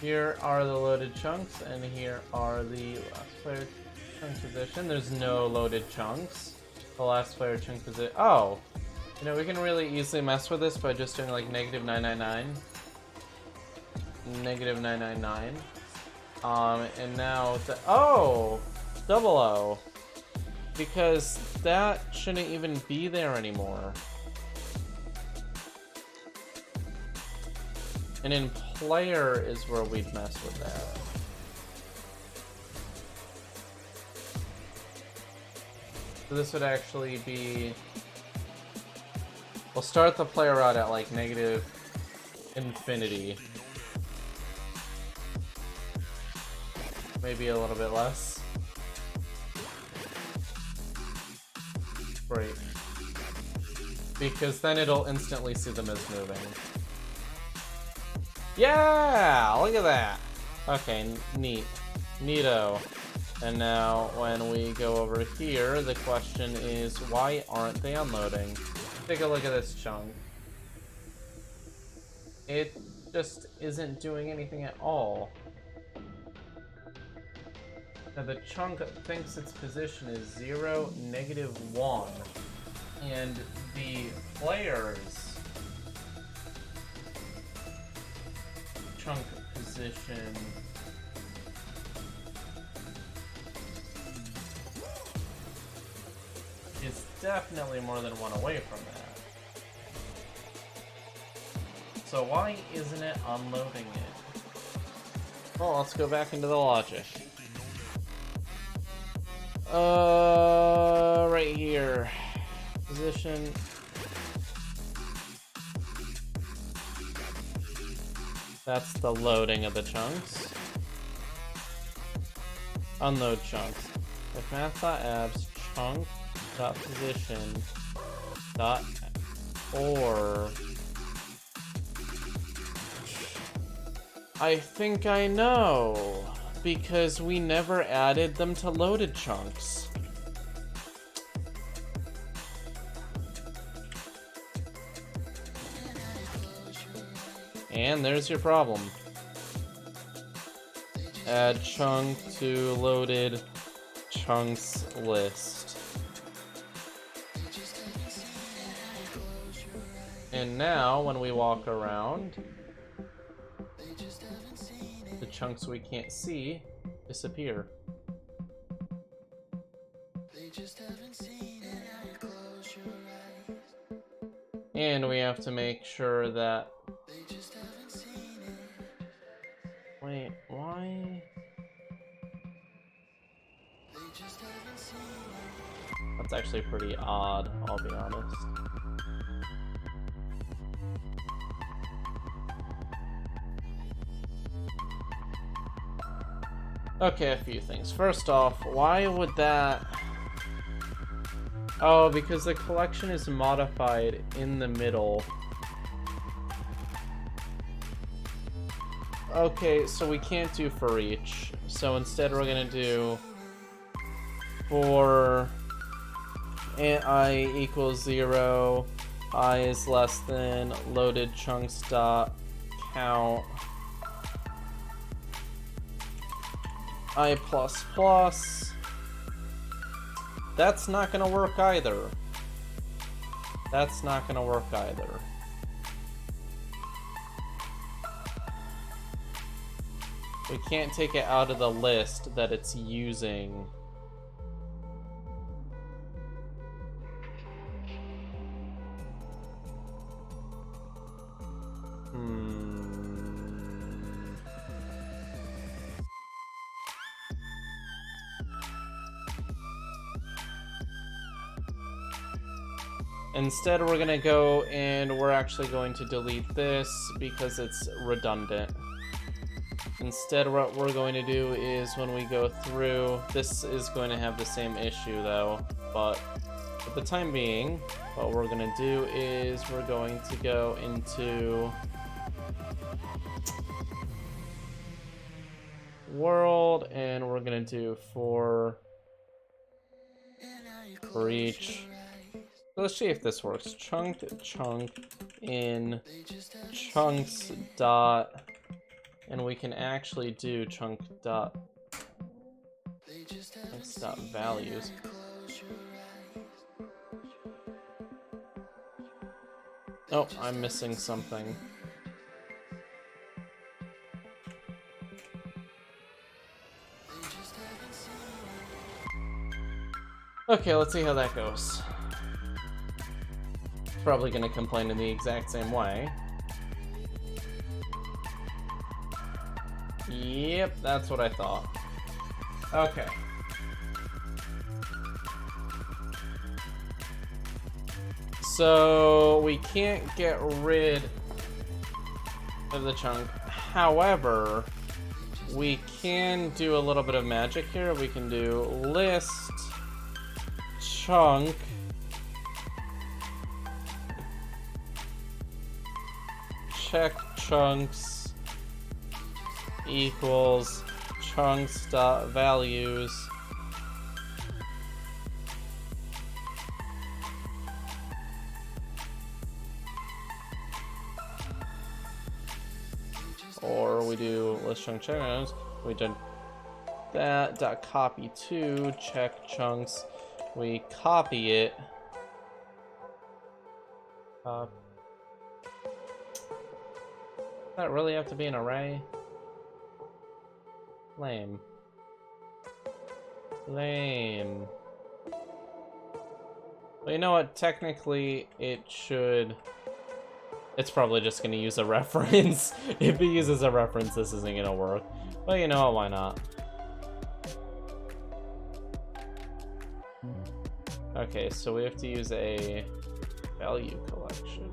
here are the loaded chunks, and here are the last player chunk position. There's no loaded chunks. The last player chunk position. Oh, you know, we can really easily mess with this by just doing like -999. -999. And now the double O, because that shouldn't even be there anymore. And in player is where we'd mess with that. So this would actually be, we'll start the player out at like -infinity. Maybe a little bit less. Great. Because then it'll instantly see them as moving. Yeah! Look at that! Okay, neat. Neato. And now, when we go over here, the question is, why aren't they unloading? Take a look at this chunk. It just isn't doing anything at all. Now the chunk thinks its position is 0, -1, and the player's chunk position is definitely more than 1 away from that. So why isn't it unloading it? Well, let's go back into the logic. Right here. Position. That's the loading of the chunks. Unload chunks. If math.abs chunk.position .or. I think I know. Because we never added them to loaded chunks. And there's your problem. Add chunk to loaded chunks list. And now, when we walk around, the chunks we can't see disappear. And we have to make sure that... Wait, why? That's actually pretty odd, I'll be honest. Okay, a few things. First off, why would that... Oh, because the collection is modified in the middle. Okay, so we can't do for each. So instead we're gonna do for I equals 0, I is less than loaded chunks dot count I plus plus. That's not gonna work either. That's not gonna work either. We can't take it out of the list that it's using. Instead, we're gonna go and we're actually going to delete this because it's redundant. Instead, what we're going to do is when we go through, this is going to have the same issue though, but for the time being, what we're gonna do is we're going to go into world and we're gonna do for each. Let's see if this works. Chunk in chunks dot, and we can actually do chunks dot values. Oh, I'm missing something. Okay, let's see how that goes. Probably gonna complain in the exact same way. Yep, that's what I thought. Okay. So we can't get rid of the chunk. However, we can do a little bit of magic here. We can do list chunk check chunks equals chunks dot values or we do list chunk check chunks. We did that dot copy to check chunks. We copy it. Does that really have to be an array? Lame. Lame. Well, you know what? Technically, it should... It's probably just going to use a reference. If it uses a reference, this isn't going to work. But you know what? Why not? Okay, so we have to use a value collection.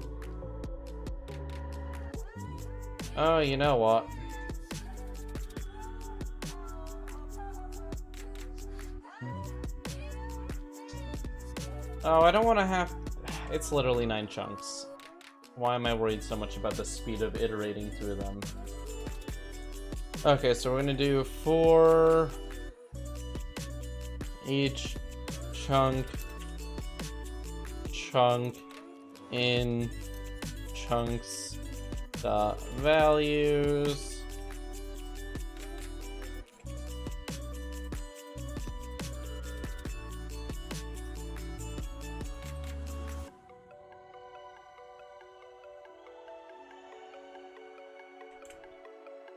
Oh, you know what? Oh, I don't want to have... It's literally 9 chunks. Why am I worried so much about the speed of iterating through them? Okay, so we're gonna do for each chunk in chunks dot values.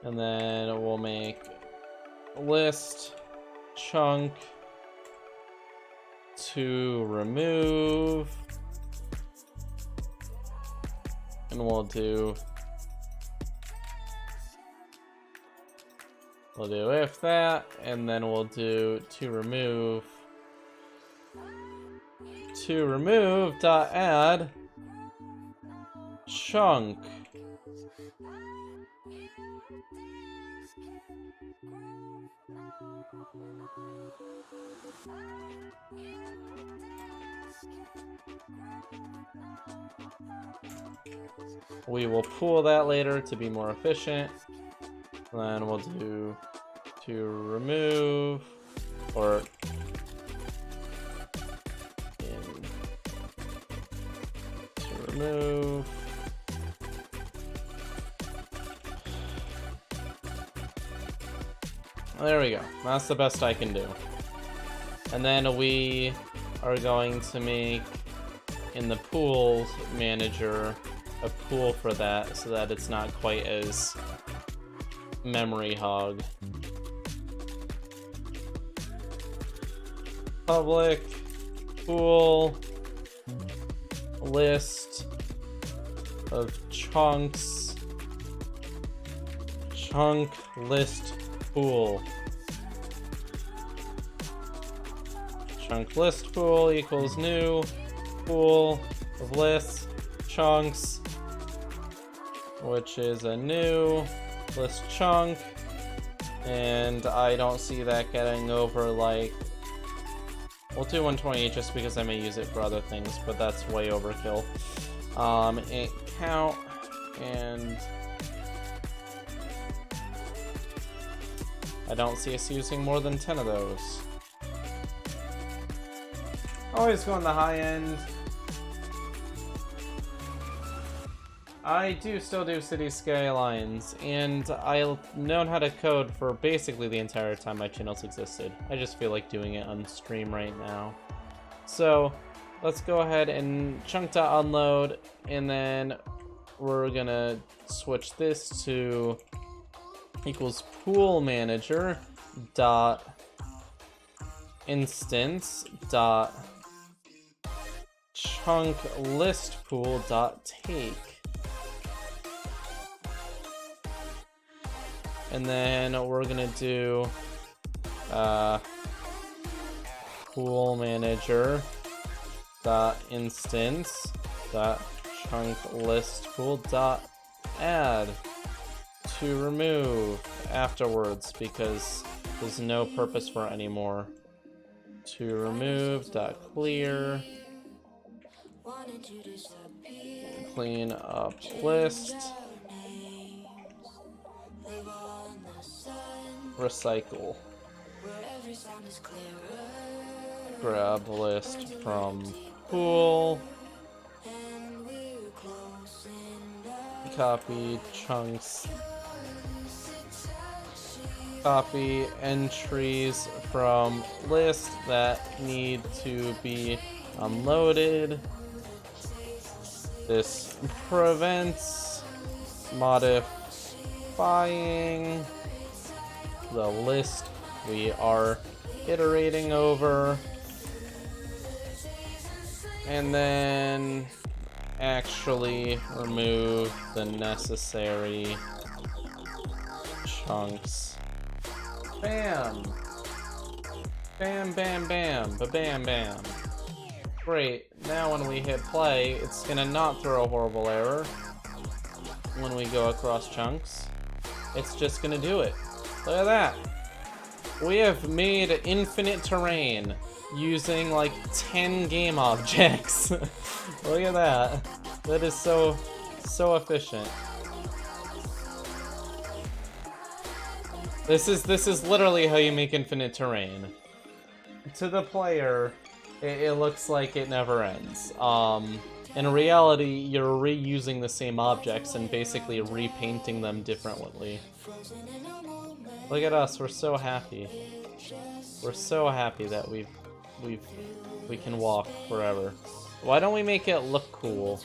And then we'll make list chunk to remove. And we'll do if that, and then we'll do to remove dot add chunk. We will pool that later to be more efficient. Then we'll do to remove, or to remove. There we go. That's the best I can do. And then we are going to make in the pools manager a pool for that so that it's not quite as memory hog. Public pool list of chunks, chunk list pool. Chunk list pool equals new pool of lists chunks, which is a new list chunk, and I don't see that getting over, like, we'll do 128 just because I may use it for other things, but that's way overkill. Int count, and I don't see us using more than 10 of those. Always go on the high end. I do still do city skylines, and I've known how to code for basically the entire time my channel's existed. I just feel like doing it on stream right now. So let's go ahead and chunk.unload, and then we're gonna switch this to equals pool manager dot instance dot chunk list pool dot take. And then we're gonna do pool manager dot instance dot chunk list pool dot add to remove afterwards because there's no purpose for it anymore. To remove dot clear, clean up list, recycle, grab list from pool, copy chunks, copy entries from list that need to be unloaded. This prevents modifying the list we are iterating over, and then actually remove the necessary chunks. Bam! Bam, bam, bam, ba-bam, bam. Great, now when we hit play, it's gonna not throw a horrible error when we go across chunks. It's just gonna do it. Look at that! We have made infinite terrain using like 10 game objects. Look at that. That is so efficient. This is literally how you make infinite terrain. To the player, it looks like it never ends. In reality, you're reusing the same objects and basically repainting them differently. Look at us, we're so happy. We're so happy that we can walk forever. Why don't we make it look cool?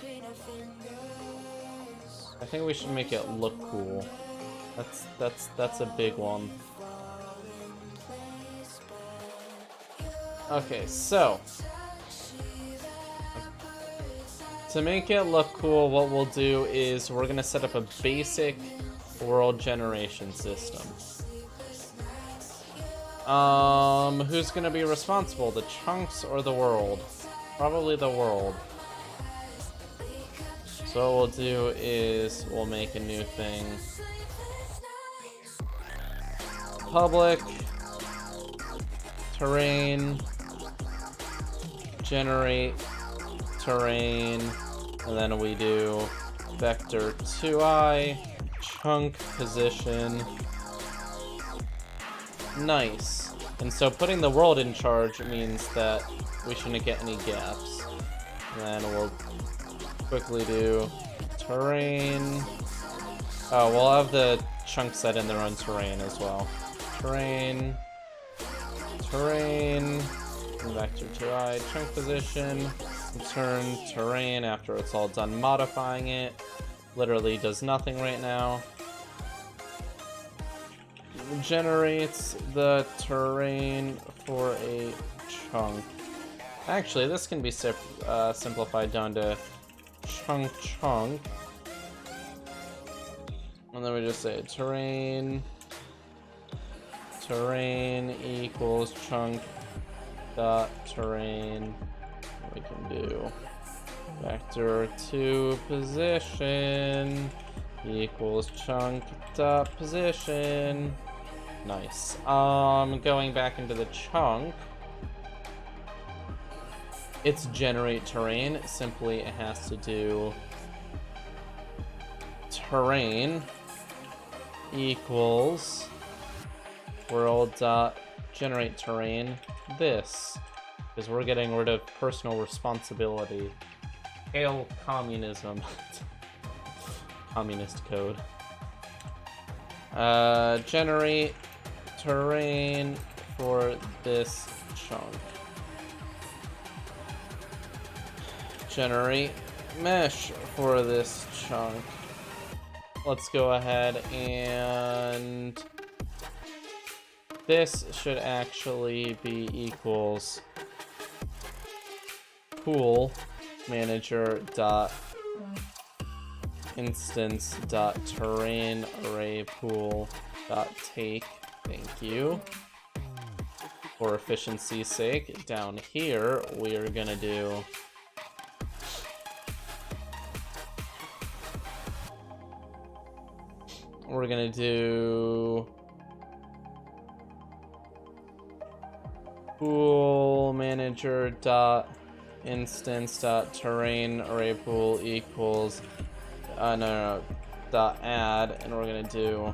I think we should make it look cool. That's a big one. Okay, so to make it look cool, what we'll do is we're gonna set up a basic world generation system. Who's gonna be responsible, the chunks or the world? Probably the world. So what we'll do is we'll make a new thing. Public terrain, generate terrain, and then we do vector 2i, chunk position. Nice. And so putting the world in charge means that we shouldn't get any gaps. And then we'll quickly do terrain. Oh, we'll have the chunk set in their own terrain as well. Terrain, terrain, vector 2i, chunk position, return terrain after it's all done modifying it. Literally does nothing right now. Generates the terrain for a chunk. Actually, this can be simplified down to chunk. And then we just say terrain equals chunk dot terrain. We can do vector 2 position equals chunk dot position. Nice. Going back into the chunk, it's generate terrain. Simply it has to do terrain equals world dot generate terrain this, because we're getting rid of personal responsibility. Hail communism. Communist code. Generate terrain for this chunk. Generate mesh for this chunk. Let's go ahead and this should actually be equals pool manager dot instance dot terrain array pool dot take. Thank you. For efficiency's sake, down here we are gonna do pool manager dot instance dot terrain array pool equals dot add, and we're gonna do,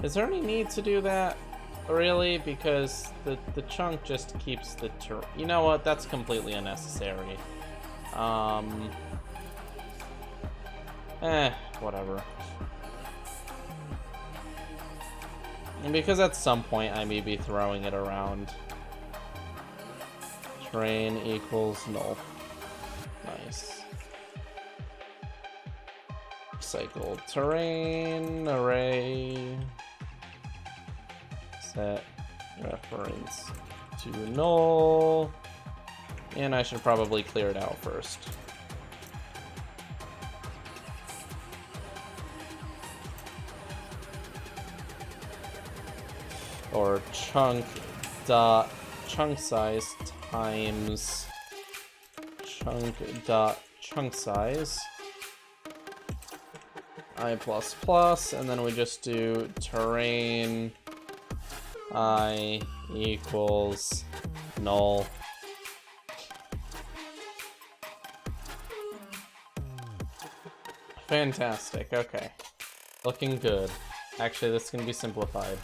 is there any need to do that really, because the chunk just keeps the you know what, that's completely unnecessary. Whatever. And because at some point I may be throwing it around. Terrain equals null. Nice. Cycle terrain array. Set reference to null. And I should probably clear it out first. Or chunk size times chunk size I++, and then we just do terrain I equals null. Fantastic. Okay, looking good. Actually, this can be simplified.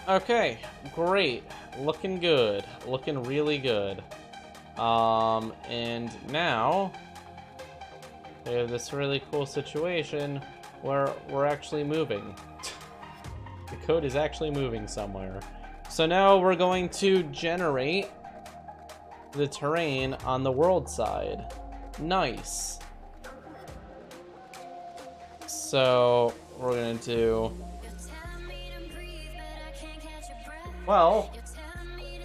Okay, great. Looking good. Looking really good. And now we have this really cool situation where we're actually moving. The code is actually moving somewhere. So now we're going to generate the terrain on the world side. Nice. So we're gonna do, well,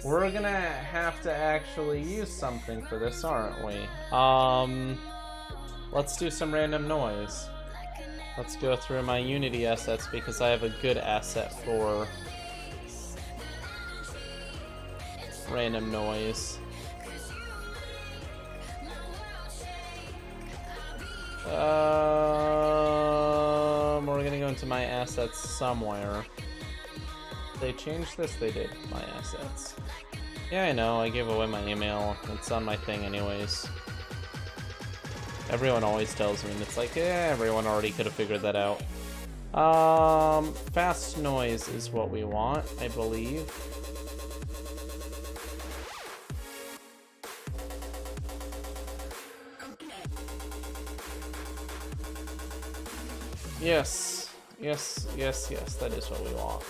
we're gonna have to actually use something for this, aren't we? Let's do some random noise. Let's go through my Unity assets because I have a good asset for random noise. We're gonna go into my assets somewhere. They changed this? They did. My assets. Yeah, I know. I gave away my email. It's on my thing anyways. Everyone always tells me, and it's like, everyone already could have figured that out. Fast noise is what we want, I believe. Yes, yes, yes, yes, that is what we want.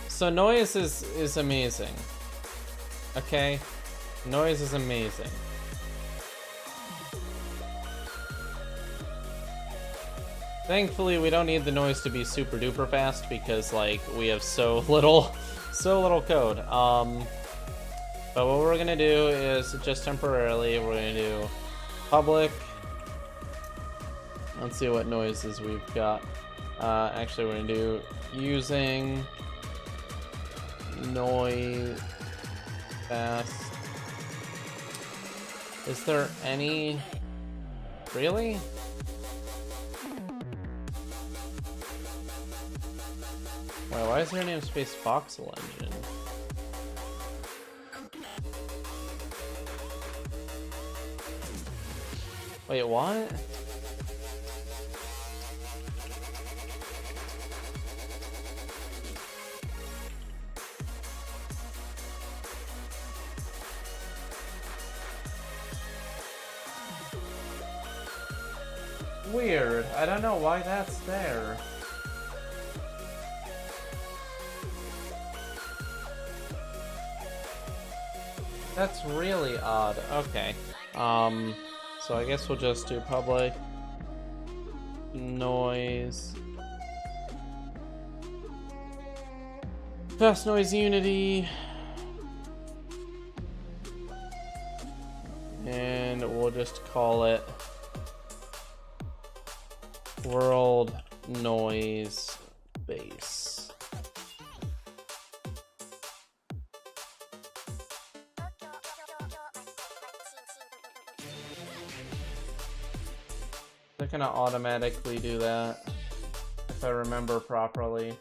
So noise is amazing. Okay? Noise is amazing. Thankfully, we don't need the noise to be super duper fast because, like, we have so little code. But what we're gonna do is just temporarily, we're gonna do public. Let's see what noises we've got. Actually, we're gonna do using noise fast. Is there any? Really? Wait, why is there a namespace voxel engine? Wait, what? Weird. I don't know why that's there. That's really odd. Okay. So I guess we'll just do public noise. Fast noise unity. And we'll just call it world noise base. They're gonna automatically do that, if I remember properly.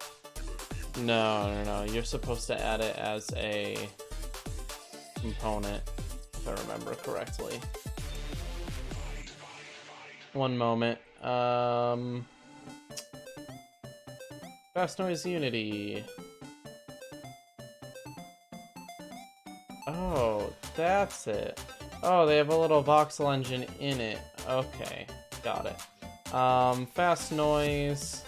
No, you're supposed to add it as a component, if I remember correctly. One moment. Fast noise unity. Oh, that's it. Oh, they have a little voxel engine in it. Okay, got it. Fast noise.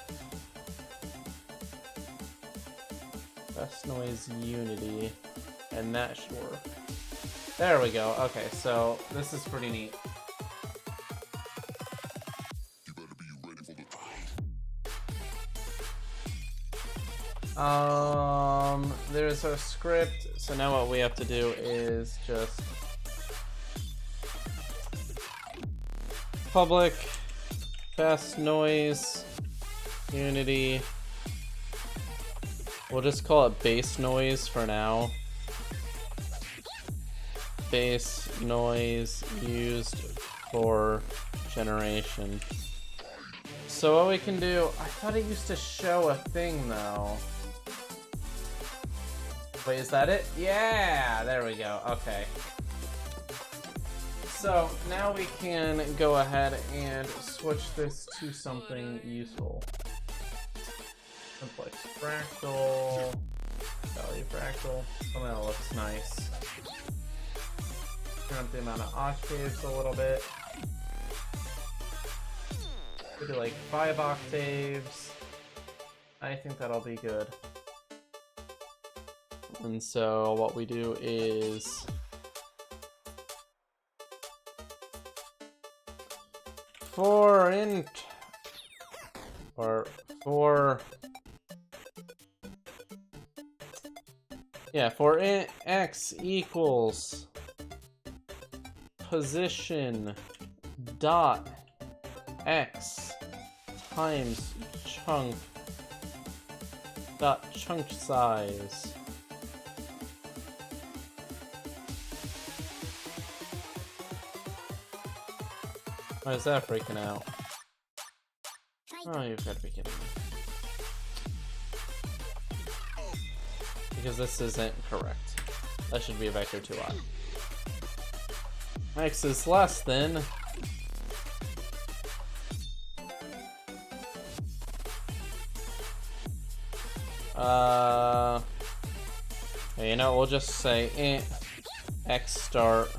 Fast noise unity. And that should work. There we go. Okay, so this is pretty neat. There's our script, so now what we have to do is just public fast noise unity. We'll just call it base noise for now. Base noise used for generation. So what we can do, I thought it used to show a thing though. Wait, is that it? Yeah, there we go, okay. So now we can go ahead and switch this to something useful. Simplex fractal, value fractal, something that looks nice. Turn up the amount of octaves a little bit. Maybe like 5 octaves. I think that'll be good. And so what we do is for int or for for int x equals position dot x times chunk dot chunk size. Why is that freaking out? Oh, you've got to be kidding me. Because this isn't correct. That should be a vector 2i. X is less than you know, we'll just say int x start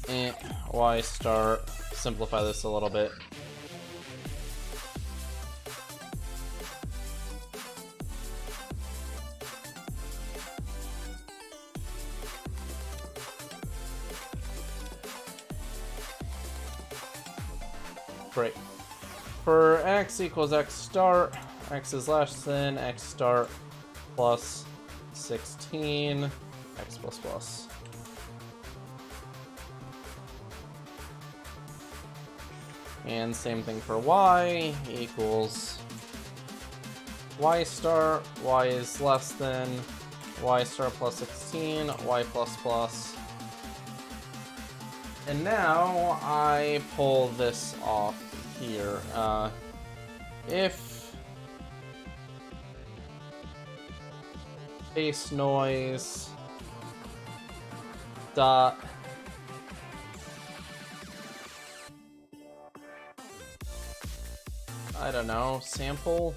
int y start. Simplify this a little bit. Great. For x equals x start, x is less than x start plus 16 x plus plus. And same thing for y equals y start, y is less than y start plus 16 y plus plus. And now I pull this off here. If base noise dot I don't know, sample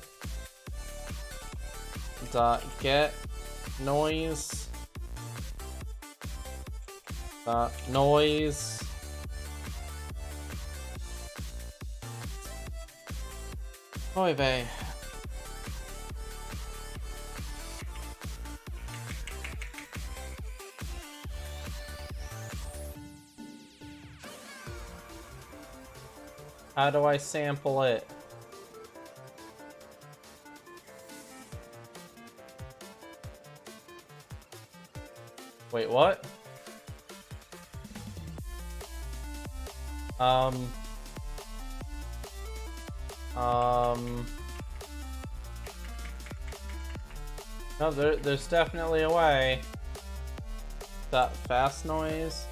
dot get noise dot noise oy vey. How do I sample it? Wait, what? No, there's definitely a way. That fast noise.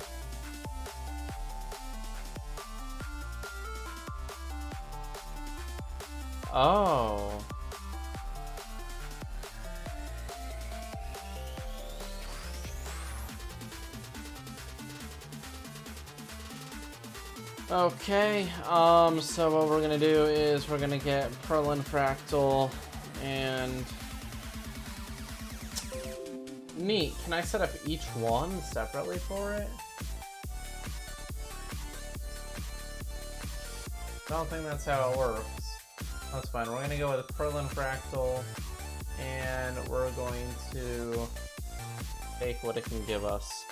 Oh. Okay, so what we're gonna do is we're gonna get Perlin Fractal and neat. Can I set up each one separately for it? I don't think that's how it works. That's fine. We're gonna go with Perlin Fractal and we're going to take what it can give us.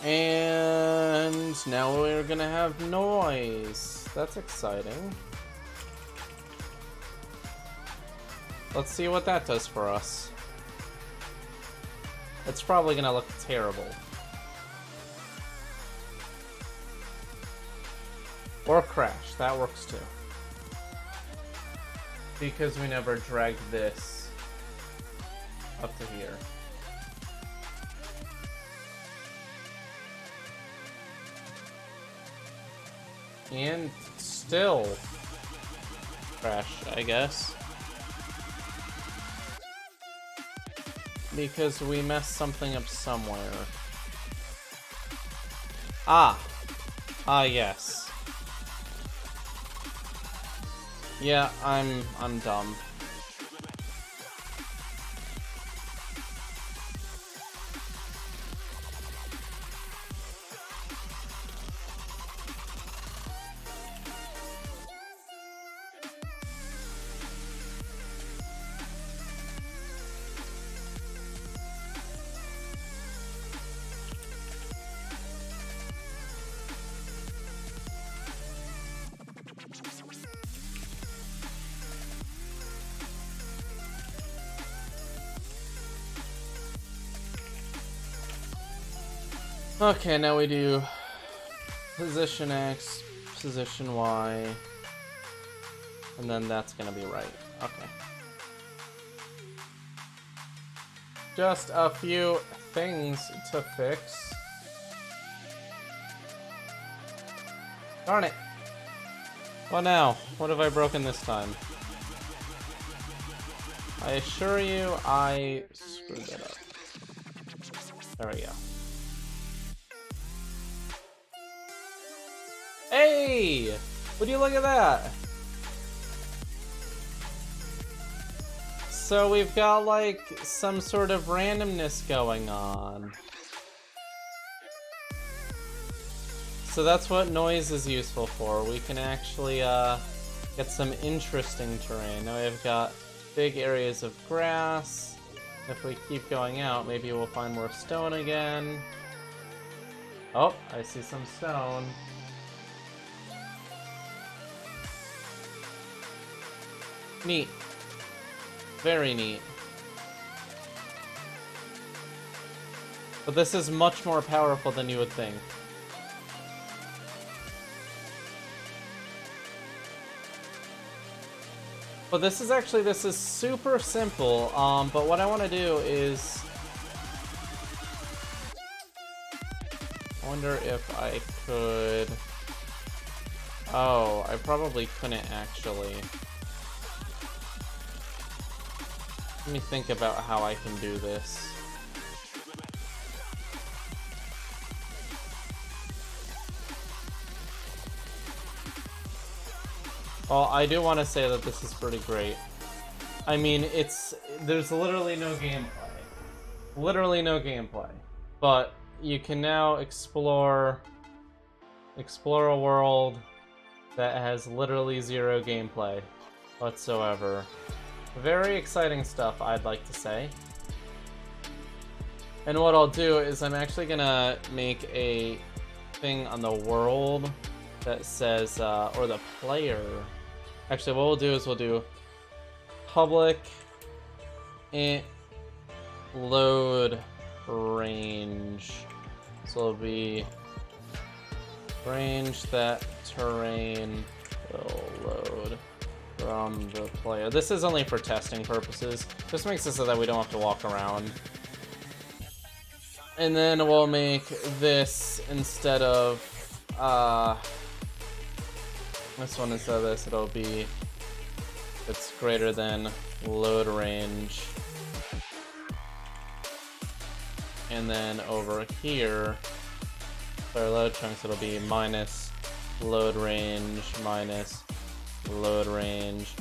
And now we're gonna have noise. That's exciting. Let's see what that does for us. It's probably gonna look terrible. Or crash, that works too. Because we never dragged this up to here. And still crash, I guess. because we messed something up somewhere. Ah, yes. Yeah, I'm dumb. Okay, now we do position X, position Y, and then that's gonna be right. Okay. Just a few things to fix. Darn it. What now? What have I broken this time? I assure you, I screwed it up. There we go. Hey! Would you look at that? So we've got like some sort of randomness going on. So that's what noise is useful for. We can actually get some interesting terrain. Now we've got big areas of grass. If we keep going out, maybe we'll find more stone again. Oh, I see some stone. Neat. Very neat. But this is much more powerful than you would think. But this is super simple, but what I want to do is... I wonder if I could... Oh, I probably couldn't actually. Let me think about how I can do this. Well, I do want to say that this is pretty great. I mean, there's literally no gameplay. Literally no gameplay. But you can now explore a world that has literally zero gameplay whatsoever. Very exciting stuff, I'd like to say. And what I'll do is I'm actually gonna make a thing on the world that says, or the player. Actually, what we'll do is we'll do public int load range. So it'll be range that terrain will load from the player. This is only for testing purposes. Just makes it so that we don't have to walk around. And then we'll make this instead of this one instead of this, it'll be it's greater than load range. And then over here, for load chunks, it'll be minus load range minus load range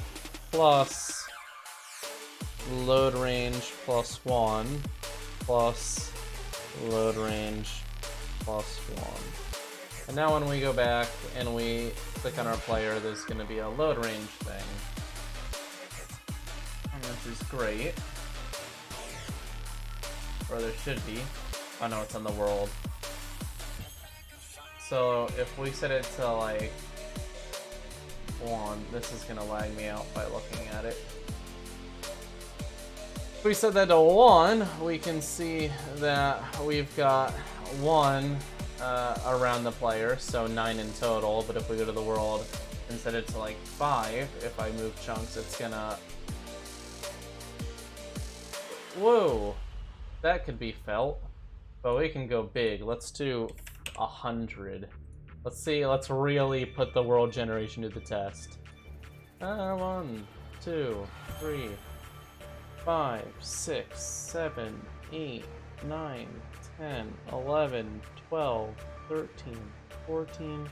plus load range plus 1 plus load range plus 1. And now when we go back and we click on our player, there's going to be a load range thing. And this is great. Or there should be. Oh no, it's on the world. So if we set it to like 1, this is going to lag me out by looking at it. If we set that to 1, we can see that we've got 1 around the player, so 9 in total. But if we go to the world and set it to like 5, if I move chunks, it's gonna... Whoa! That could be felt. But we can go big. Let's do 100. Let's see, let's really put the world generation to the test. 1, 2, 3, 5, 6, 7, 8, 9, 10, 11, 12, 13, 14,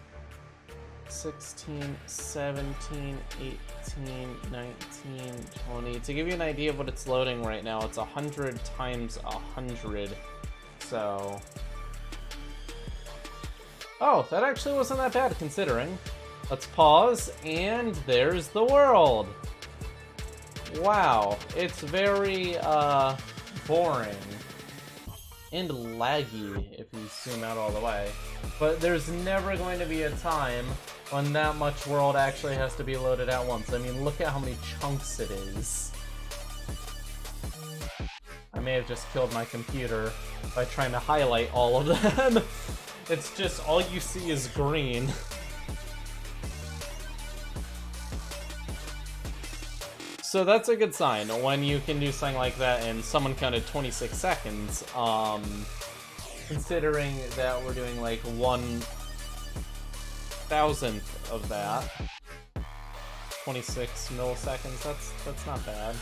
16, 17, 18, 19, 20. To give you an idea of what it's loading right now, it's 100 times 100. So... oh, that actually wasn't that bad considering. Let's pause, and there's the world! Wow, it's very, boring. And laggy, if you zoom out all the way. But there's never going to be a time when that much world actually has to be loaded at once. I mean, look at how many chunks it is. I may have just killed my computer by trying to highlight all of them. It's just, all you see is green. So that's a good sign when you can do something like that and someone counted 26 seconds, considering that we're doing like 1,000th of that. 26 milliseconds, that's not bad.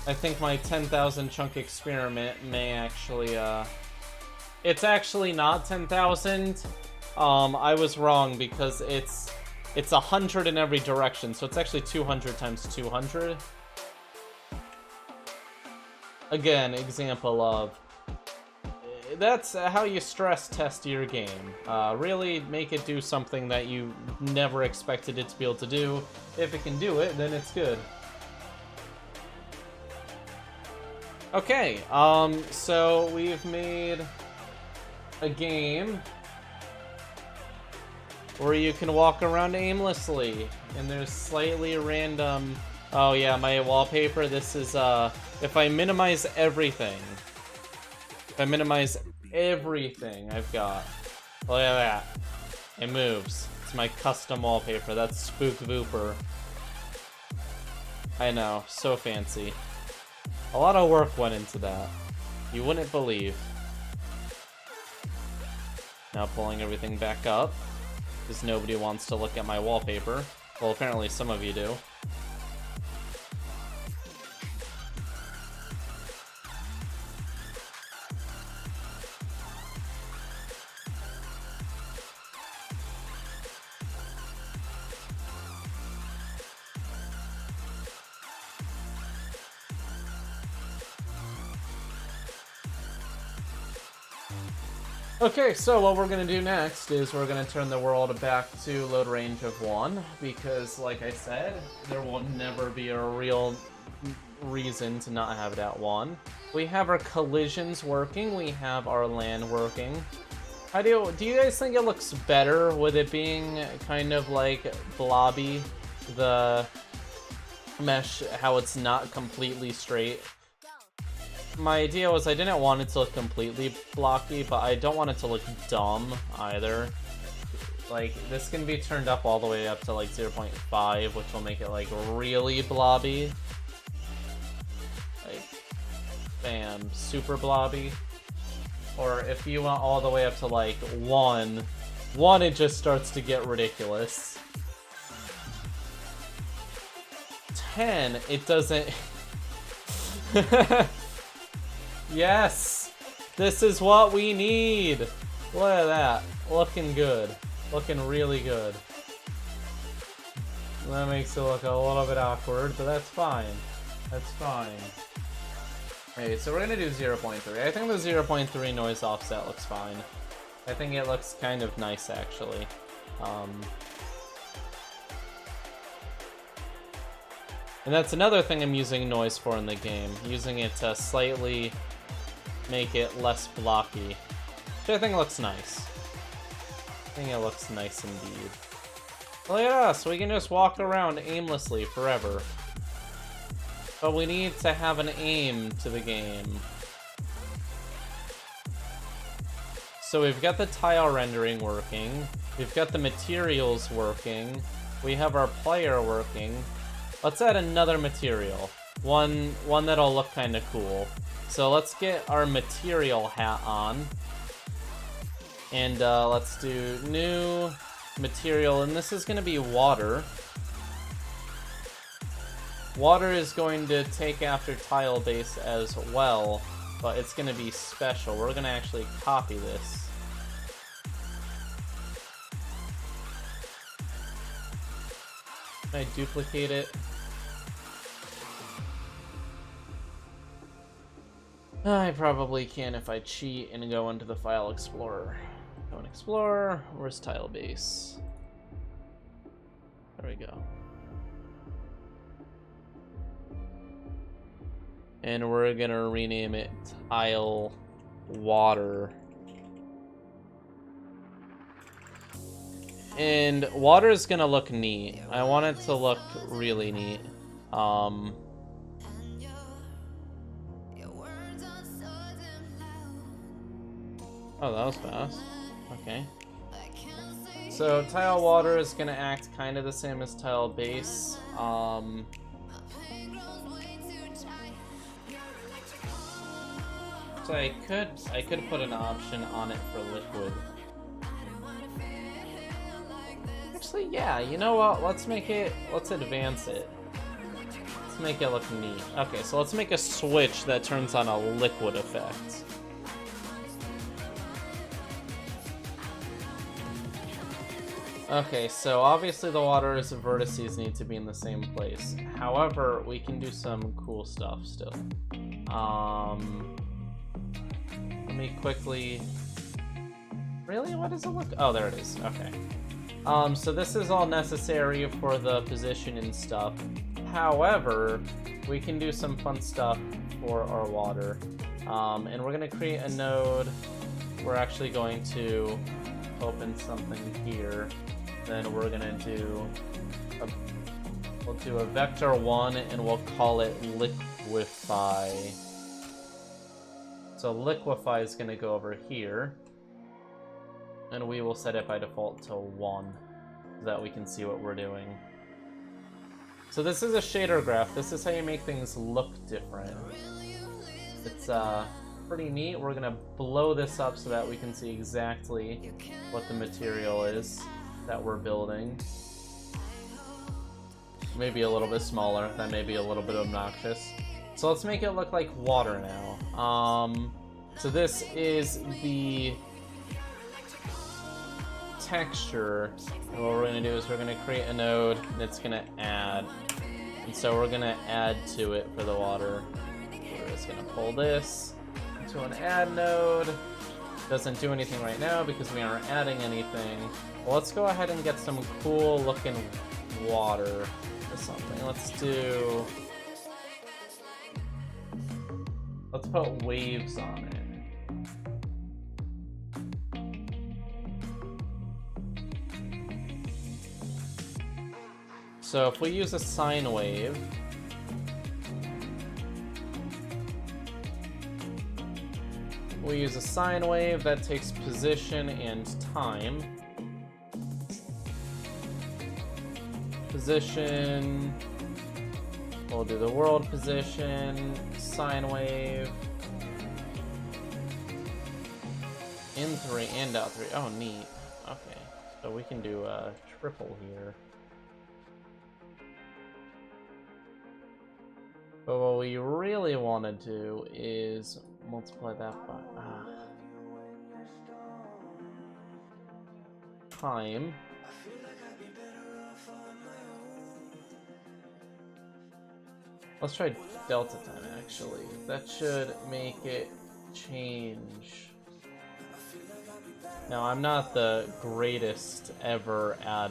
I think my 10,000 chunk experiment may actually, it's actually not 10,000. I was wrong because it's 100 in every direction, so it's actually 200 times 200. Again, example of... that's how you stress test your game. Really make it do something that you never expected it to be able to do. If it can do it, then it's good. Okay, so we've made a game where you can walk around aimlessly, and there's slightly random... oh yeah, my wallpaper, this is, if I minimize everything, I've got... look at that. It moves. It's my custom wallpaper. That's Spook Vooper. I know, so fancy. A lot of work went into that. You wouldn't believe. Now pulling everything back up, because nobody wants to look at my wallpaper. Well, apparently some of you do. Okay, so what we're gonna do next is we're gonna turn the world back to load range of 1, because like I said, there will never be a real reason to not have it at 1. We have our collisions working, we have our land working. Do you guys think it looks better with it being kind of like blobby, the mesh, how it's not completely straight? My idea was I didn't want it to look completely blocky, but I don't want it to look dumb either. Like, this can be turned up all the way up to like 0.5, which will make it like really blobby. Like, bam, super blobby. Or if you want all the way up to like 1, it just starts to get ridiculous. 10, it doesn't... Yes! This is what we need! Look at that. Looking good. Looking really good. That makes it look a little bit awkward, but that's fine. That's fine. Okay, so we're gonna do 0.3. I think the 0.3 noise offset looks fine. I think it looks kind of nice, actually. And that's another thing I'm using noise for in the game. Using it to slightly make it less blocky. Which I think looks nice. I think it looks nice indeed. Look at us, we can just walk around aimlessly forever. But we need to have an aim to the game. So we've got the tile rendering working. We've got the materials working. We have our player working. Let's add another material. One that'll look kind of cool. So let's get our material hat on. And let's do new material, and this is going to be water. Water is going to take after tile base as well, but it's going to be special. We're going to actually copy this. Can I duplicate it? I probably can if I cheat and go into the File Explorer. Go and Explorer. Where's tile base? There we go. And we're gonna rename it Tile Water. And water is gonna look neat. I want it to look really neat. Oh, that was fast. Okay. So tile water is gonna act kind of the same as tile base. So I could put an option on it for liquid. Actually, yeah, you know what? Let's advance it. Let's make it look neat. Okay, so let's make a switch that turns on a liquid effect. Okay, so obviously the water's vertices need to be in the same place. However, we can do some cool stuff still. Let me quickly... Really? What does it look... Oh, there it is. Okay. So this is all necessary for the position and stuff. However, we can do some fun stuff for our water. And we're going to create a node. We're actually going to open something here. Then we're going to do... We'll do a vector1 and we'll call it liquify. So liquify is going to go over here, and we will set it by default to 1 so that we can see what we're doing. So this is a shader graph. This is how you make things look different. It's pretty neat. We're going to blow this up so that we can see exactly what the material is that we're building. Maybe a little bit smaller. That may be a little bit obnoxious. So let's make it look like water now. So this is the texture. And what we're going to do is we're going to create a node and it's going to add. And so we're going to add to it for the water. We're just going to pull this into an add node. Doesn't do anything right now because we aren't adding anything. Well, let's go ahead and get some cool looking water or something. Let's put waves on it. So if we use a sine wave, that takes position and time. Position, we'll do the world position, sine wave, in 3 and out 3. Oh, neat. Okay, so we can do a triple here. But what we really want to do is multiply that by time. Let's try delta time, actually. That should make it change. Now, I'm not the greatest ever at,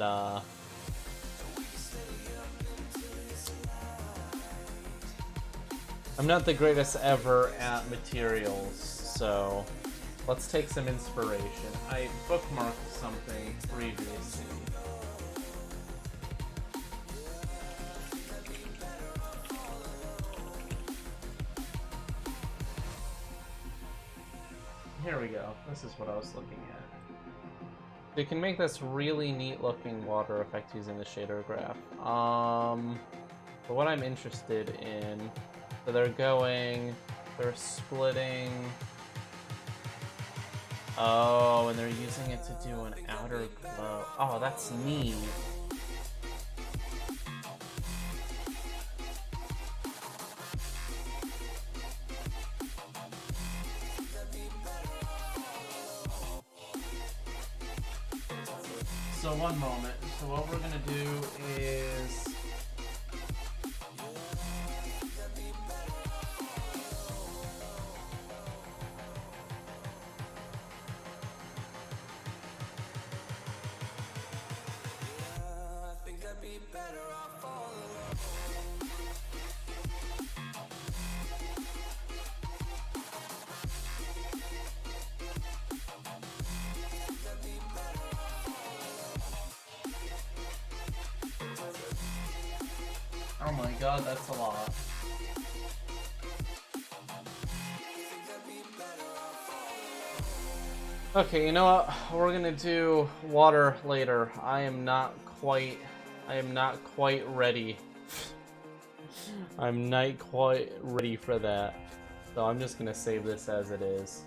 materials, so let's take some inspiration. I bookmarked something previously. Here we go. This is what I was looking at. You can make this really neat looking water effect using the shader graph. But what I'm interested in, so they're splitting. Oh, and they're using it to do an outer glow. Oh, that's neat. So one moment. So what we're gonna do is... Oh my god, that's a lot. Okay, you know what? We're gonna do water later. I am not quite ready. I'm not quite ready for that. So I'm just gonna save this as it is.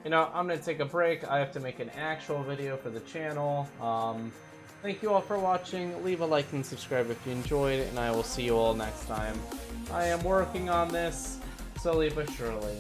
You know, I'm gonna take a break. I have to make an actual video for the channel. Thank you all for watching. Leave a like and subscribe if you enjoyed, and I will see you all next time. I am working on this slowly but surely.